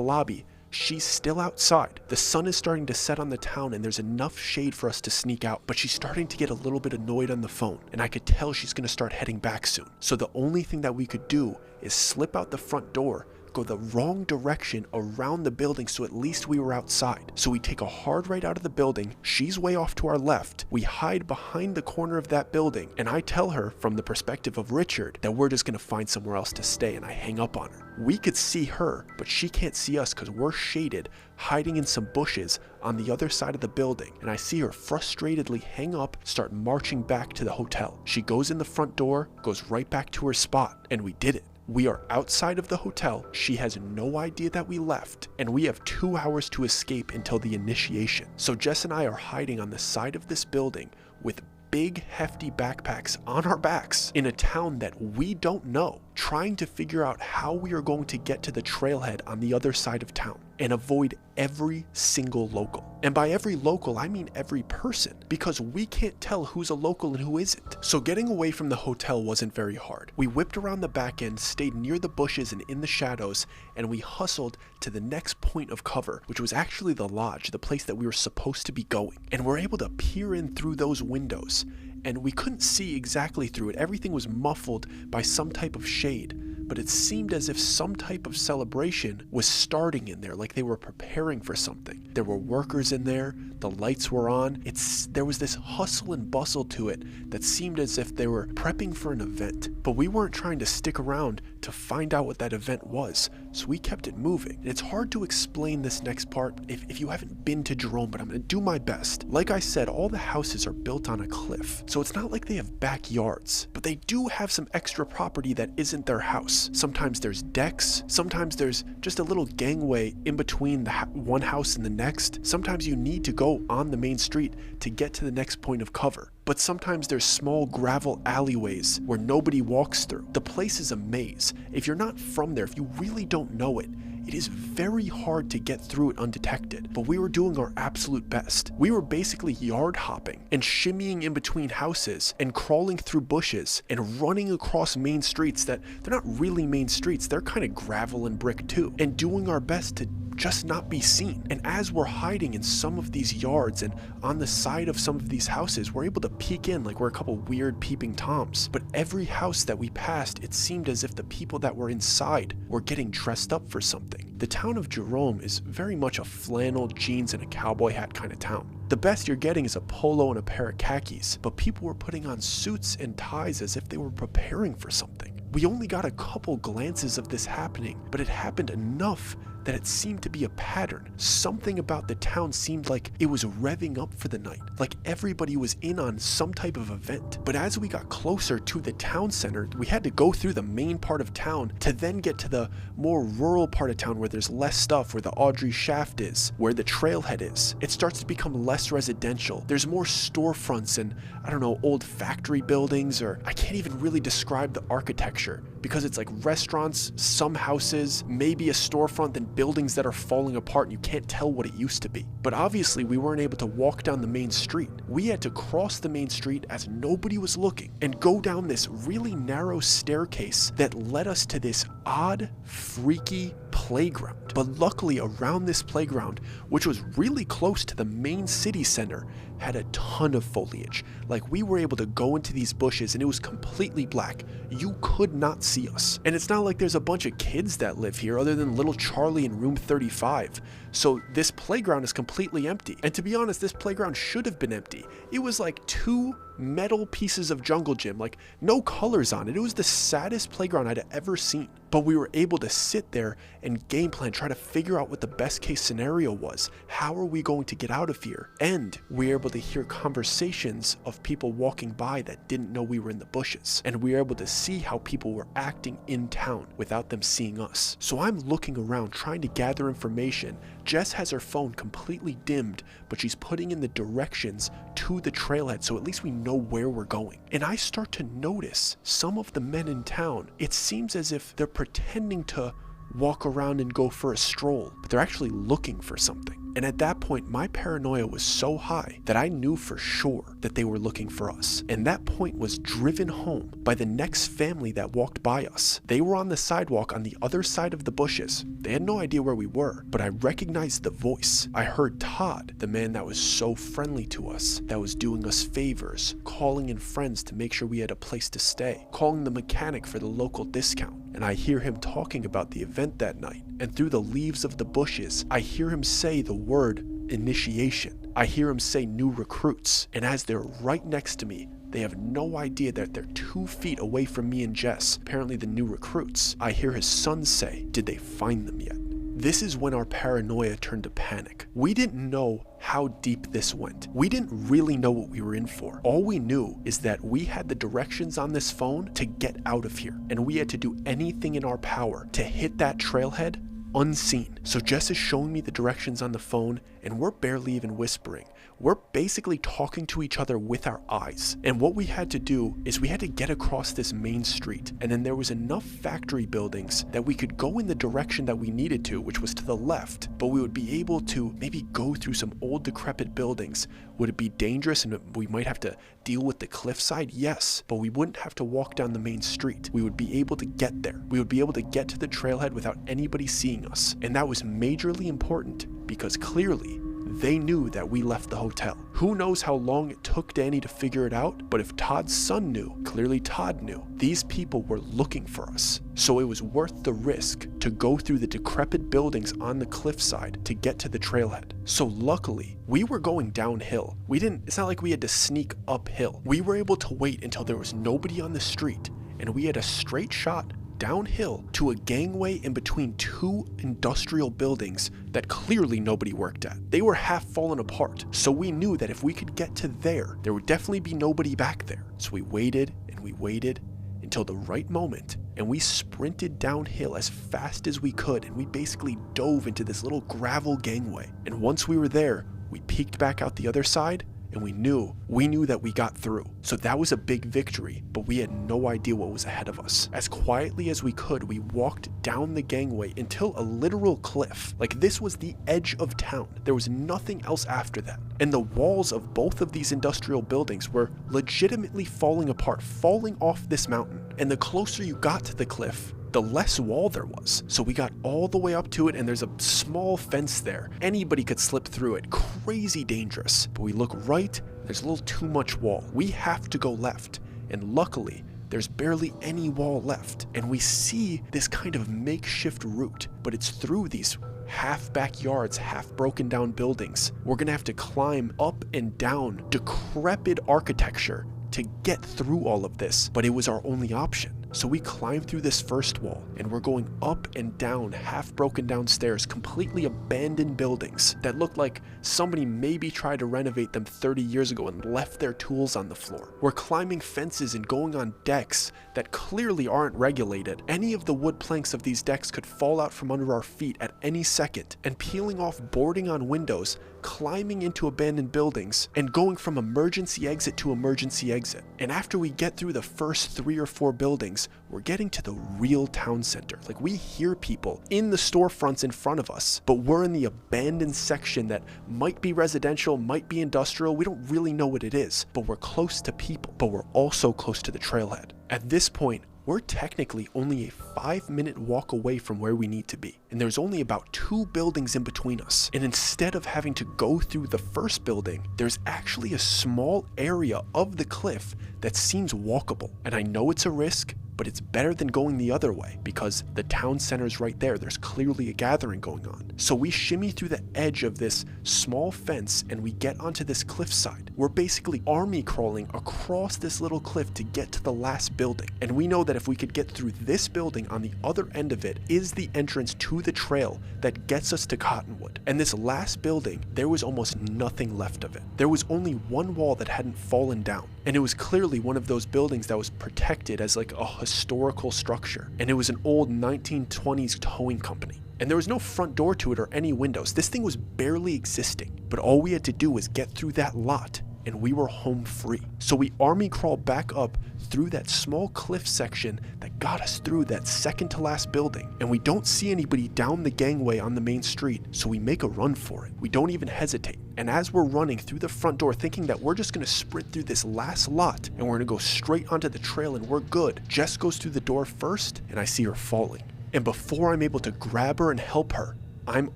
lobby. She's still outside. The sun is starting to set on the town and there's enough shade for us to sneak out, but she's starting to get a little bit annoyed on the phone, and I could tell she's going to start heading back soon. So the only thing that we could do is slip out the front door, go the wrong direction around the building so at least we were outside. So we take a hard right out of the building, she's way off to our left, we hide behind the corner of that building, and I tell her from the perspective of Richard that we're just gonna find somewhere else to stay, and I hang up on her. We could see her, but she can't see us because we're shaded, hiding in some bushes on the other side of the building, and I see her frustratedly hang up, start marching back to the hotel. She goes in the front door, goes right back to her spot, and we did it. We are outside of the hotel, she has no idea that we left, and we have 2 hours to escape until the initiation. So Jess and I are hiding on the side of this building with big hefty backpacks on our backs in a town that we don't know, trying to figure out how we are going to get to the trailhead on the other side of town and avoid every single local. And by every local, I mean every person, because we can't tell who's a local and who isn't. So getting away from the hotel wasn't very hard. We whipped around the back end, stayed near the bushes and in the shadows, and we hustled to the next point of cover, which was actually the lodge, the place that we were supposed to be going. And we're able to peer in through those windows, and we couldn't see exactly through it. Everything was muffled by some type of shade, but it seemed as if some type of celebration was starting in there, like they were preparing for something. There were workers in there, the lights were on. There was this hustle and bustle to it that seemed as if they were prepping for an event. But we weren't trying to stick around to find out what that event was, so we kept it moving. And it's hard to explain this next part if you haven't been to Jerome, but I'm gonna do my best. Like I said, all the houses are built on a cliff, so it's not like they have backyards, but they do have some extra property that isn't their house. Sometimes there's decks, sometimes there's just a little gangway in between the one house and the next. Sometimes you need to go on the main street to get to the next point of cover. But sometimes there's small gravel alleyways where nobody walks through. The place is a maze. If you're not from there, if you really don't know it, it is very hard to get through it undetected, but we were doing our absolute best. We were basically yard hopping and shimmying in between houses and crawling through bushes and running across main streets that they're not really main streets, they're kind of gravel and brick too, and doing our best to just not be seen. And as we're hiding in some of these yards and on the side of some of these houses, we're able to peek in like we're a couple weird peeping toms. But every house that we passed, it seemed as if the people that were inside were getting dressed up for something. The town of Jerome is very much a flannel, jeans, and a cowboy hat kind of town. The best you're getting is a polo and a pair of khakis, but people were putting on suits and ties as if they were preparing for something. We only got a couple glances of this happening, but it happened enough that it seemed to be a pattern. Something about the town seemed like it was revving up for the night, like everybody was in on some type of event. But as we got closer to the town center, we had to go through the main part of town to then get to the more rural part of town where there's less stuff, where the Audrey shaft is, where the trailhead is. It starts to become less residential. There's more storefronts and, I don't know, old factory buildings, or I can't even really describe the architecture because it's like restaurants, some houses, maybe a storefront, then buildings that are falling apart and you can't tell what it used to be. But obviously we weren't able to walk down the main street. We had to cross the main street as nobody was looking and go down this really narrow staircase that led us to this odd, freaky playground. But luckily around this playground, which was really close to the main city center, had a ton of foliage. Like we were able to go into these bushes and it was completely black. You could not see us. And it's not like there's a bunch of kids that live here other than little Charlie in room 35. So this playground is completely empty. And to be honest, this playground should have been empty. It was like 2 metal pieces of jungle gym, like no colors on it. It was the saddest playground I'd ever seen. But we were able to sit there and game plan, try to figure out what the best case scenario was. How are we going to get out of here? And we were able to hear conversations of people walking by that didn't know we were in the bushes. And we were able to see how people were acting in town without them seeing us. So I'm looking around trying to gather information. Jess has her phone completely dimmed, but she's putting in the directions to the trailhead so at least we know where we're going. And I start to notice some of the men in town. It seems as if they're pretending to walk around and go for a stroll, but they're actually looking for something. And at that point, my paranoia was so high that I knew for sure that they were looking for us. And that point was driven home by the next family that walked by us. They were on the sidewalk on the other side of the bushes. They had no idea where we were, but I recognized the voice. I heard Todd, the man that was so friendly to us, that was doing us favors, calling in friends to make sure we had a place to stay, calling the mechanic for the local discount. and I hear him talking about the event that night. And through the leaves of the bushes, I hear him say the word initiation. I hear him say new recruits. And as they're right next to me, they have no idea that they're 2 feet away from me and Jess, apparently the new recruits. I hear his son say, did they find them yet? This is when our paranoia turned to panic. We didn't know how deep this went. We didn't really know what we were in for. All we knew is that we had the directions on this phone to get out of here, and we had to do anything in our power to hit that trailhead unseen. So Jess is showing me the directions on the phone, and we're barely even whispering. We're basically talking to each other with our eyes. And what we had to do is we had to get across this main street, and then there was enough factory buildings that we could go in the direction that we needed to, which was to the left, but we would be able to maybe go through some old decrepit buildings. Would it be dangerous and we might have to deal with the cliffside? Yes, but we wouldn't have to walk down the main street. We would be able to get there. We would be able to get to the trailhead without anybody seeing us. And that was majorly important because clearly they knew that we left the hotel. Who knows how long it took Danny to figure it out, but if Todd's son knew, clearly Todd knew, these people were looking for us. So it was worth the risk to go through the decrepit buildings on the cliffside to get to the trailhead. So luckily, we were going downhill. It's not like we had to sneak uphill. We were able to wait until there was nobody on the street, and we had a straight shot downhill to a gangway in between 2 industrial buildings that clearly nobody worked at. They were half fallen apart, so we knew that if we could get to there would definitely be nobody back there. So we waited and we waited until the right moment, and we sprinted downhill as fast as we could, and we basically dove into this little gravel gangway. And once we were there, we peeked back out the other side, and we knew that we got through. So that was a big victory, but we had no idea what was ahead of us. As quietly as we could, we walked down the gangway until a literal cliff. Like, this was the edge of town. There was nothing else after that. And the walls of both of these industrial buildings were legitimately falling apart, falling off this mountain. And the closer you got to the cliff, the less wall there was. So we got all the way up to it, and there's a small fence there. Anybody could slip through it. Crazy dangerous. But we look right, there's a little too much wall. We have to go left. And luckily, there's barely any wall left. And we see this kind of makeshift route, but it's through these half backyards, half broken down buildings. We're gonna have to climb up and down decrepit architecture to get through all of this, but it was our only option. So we climbed through this first wall, and we're going up and down half broken down stairs, completely abandoned buildings that looked like somebody maybe tried to renovate them 30 years ago and left their tools on the floor. We're climbing fences and going on decks that clearly aren't regulated. Any of the wood planks of these decks could fall out from under our feet at any second, and peeling off boarding on windows, climbing into abandoned buildings, and going from emergency exit to emergency exit. And after we get through the first 3 or 4 buildings, we're getting to the real town center. Like, we hear people in the storefronts in front of us, but we're in the abandoned section that might be residential, might be industrial. We don't really know what it is, but we're close to people, but we're also close to the trailhead. At this point, we're technically only a 5-minute walk away from where we need to be, and there's only about 2 buildings in between us. And instead of having to go through the first building, there's actually a small area of the cliff that seems walkable. And I know it's a risk, but it's better than going the other way because the town center's right there. There's clearly a gathering going on. So we shimmy through the edge of this small fence and we get onto this cliffside. We're basically army crawling across this little cliff to get to the last building. And we know that if we could get through this building, on the other end of it is the entrance to the trail that gets us to Cottonwood. And this last building, there was almost nothing left of it. There was only one wall that hadn't fallen down. And it was clearly one of those buildings that was protected as like a historical structure. And it was an old 1920s towing company. And there was no front door to it or any windows. This thing was barely existing. But all we had to do was get through that lot and we were home free. So we army crawled back up through that small cliff section that got us through that second to last building. And we don't see anybody down the gangway on the main street, so we make a run for it. We don't even hesitate. And as we're running through the front door, thinking that we're just gonna sprint through this last lot and we're gonna go straight onto the trail and we're good, Jess goes through the door first and I see her falling. And before I'm able to grab her and help her, I'm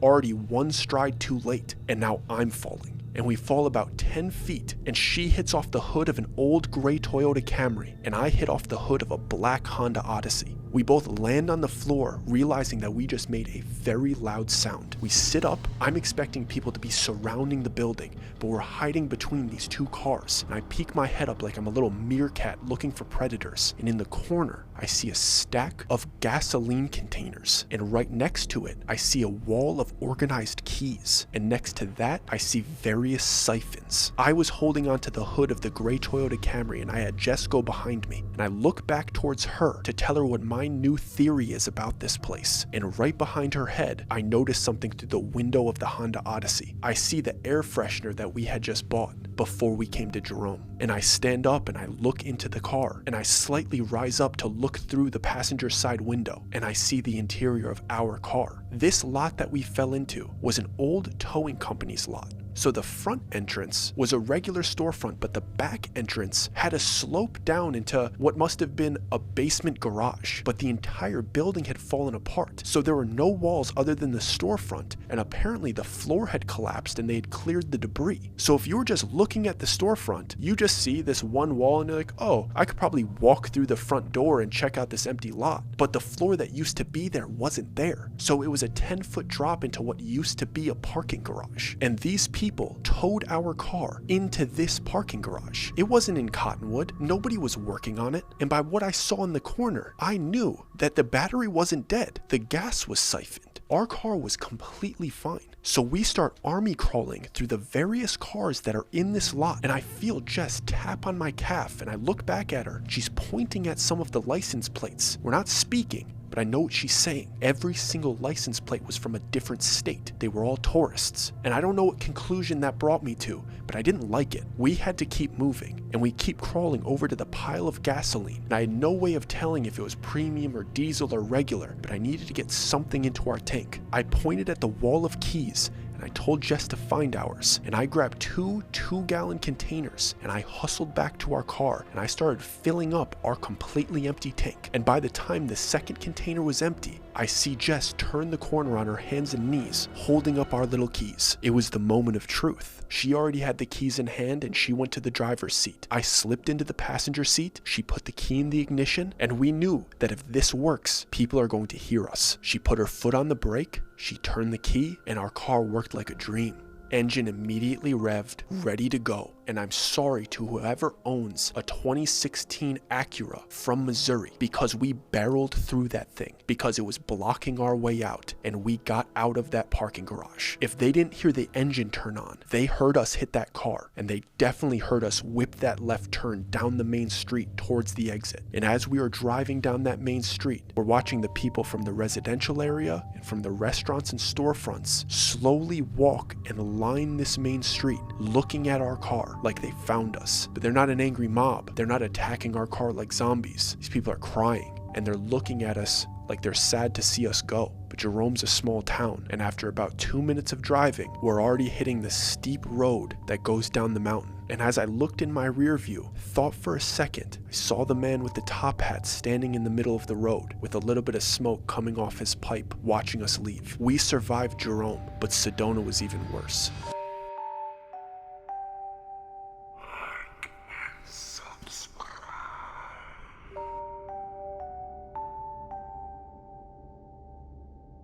already one stride too late, and now I'm falling. And we fall about 10 feet, and she hits off the hood of an old gray Toyota Camry, and I hit off the hood of a black Honda Odyssey. We both land on the floor, realizing that we just made a very loud sound. We sit up. I'm expecting people to be surrounding the building, but we're hiding between these two cars. And I peek my head up like I'm a little meerkat looking for predators. And in the corner, I see a stack of gasoline containers. And right next to it, I see a wall of organized keys. And next to that, I see various siphons. I was holding onto the hood of the gray Toyota Camry, and I had Jess go behind me. And I look back towards her to tell her what my new theory is about this place. And right behind her head, I notice something through the window of the Honda Odyssey. I see the air freshener that we had just bought before we came to Jerome. And I stand up and I look into the car, and I slightly rise up to look through the passenger side window, and I see the interior of our car. This lot that we fell into was an old towing company's lot. So the front entrance was a regular storefront, but the back entrance had a slope down into what must have been a basement garage. But the entire building had fallen apart, so there were no walls other than the storefront, and apparently the floor had collapsed and they had cleared the debris. So if you were just looking at the storefront, you just see this one wall and you're like, oh, I could probably walk through the front door and check out this empty lot. But the floor that used to be there wasn't there. So it was a 10-foot drop into what used to be a parking garage. And these people towed our car into this parking garage. It wasn't in Cottonwood. Nobody was working on it. And by what I saw in the corner, I knew that the battery wasn't dead. The gas was siphoned. Our car was completely fine. So we start army crawling through the various cars that are in this lot, and I feel Jess tap on my calf, and I look back at her. She's pointing at some of the license plates. We're not speaking, but I know what she's saying. Every single license plate was from a different state. They were all tourists. And I don't know what conclusion that brought me to, but I didn't like it. We had to keep moving, and we keep crawling over to the pile of gasoline. And I had no way of telling if it was premium or diesel or regular, but I needed to get something into our tank. I pointed at the wall of keys, and I told Jess to find ours, and I grabbed two 2-gallon containers, and I hustled back to our car, and I started filling up our completely empty tank. And by the time the second container was empty, I see Jess turn the corner on her hands and knees, holding up our little keys. It was the moment of truth. She already had the keys in hand, and she went to the driver's seat. I slipped into the passenger seat, she put the key in the ignition, and we knew that if this works, people are going to hear us. She put her foot on the brake, she turned the key, and our car worked like a dream. Engine immediately revved, ready to go. And I'm sorry to whoever owns a 2016 Acura from Missouri, because we barreled through that thing because it was blocking our way out, and we got out of that parking garage. If they didn't hear the engine turn on, they heard us hit that car, and they definitely heard us whip that left turn down the main street towards the exit. And as we were driving down that main street, we're watching the people from the residential area and from the restaurants and storefronts slowly walk and line this main street, looking at our car like they found us. But they're not an angry mob. They're not attacking our car like zombies. These people are crying, and they're looking at us like they're sad to see us go. But Jerome's a small town, and after about 2 minutes of driving, we're already hitting the steep road that goes down the mountain. And as I looked in my rear view, thought for a second, I saw the man with the top hat standing in the middle of the road with a little bit of smoke coming off his pipe, watching us leave. We survived Jerome, but Sedona was even worse.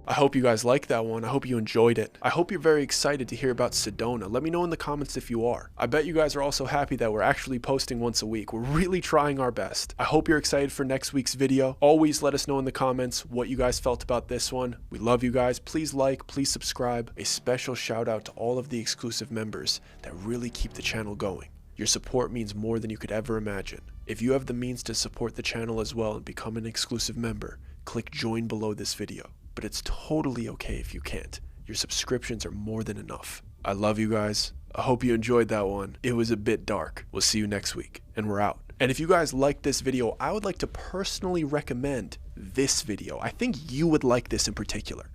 I hope you guys liked that one. I hope you enjoyed it. I hope you're very excited to hear about Sedona. Let me know in the comments if you are. I bet you guys are also happy that we're actually posting once a week. We're really trying our best. I hope you're excited for next week's video. Always let us know in the comments what you guys felt about this one. We love you guys. Please like, please subscribe. A special shout out to all of the exclusive members that really keep the channel going. Your support means more than you could ever imagine. If you have the means to support the channel as well and become an exclusive member, click join below this video. But it's totally okay if you can't. Your subscriptions are more than enough. I love you guys. I hope you enjoyed that one. It was a bit dark. We'll see you next week, and we're out. And if you guys like this video, I would like to personally recommend this video. I think you would like this in particular.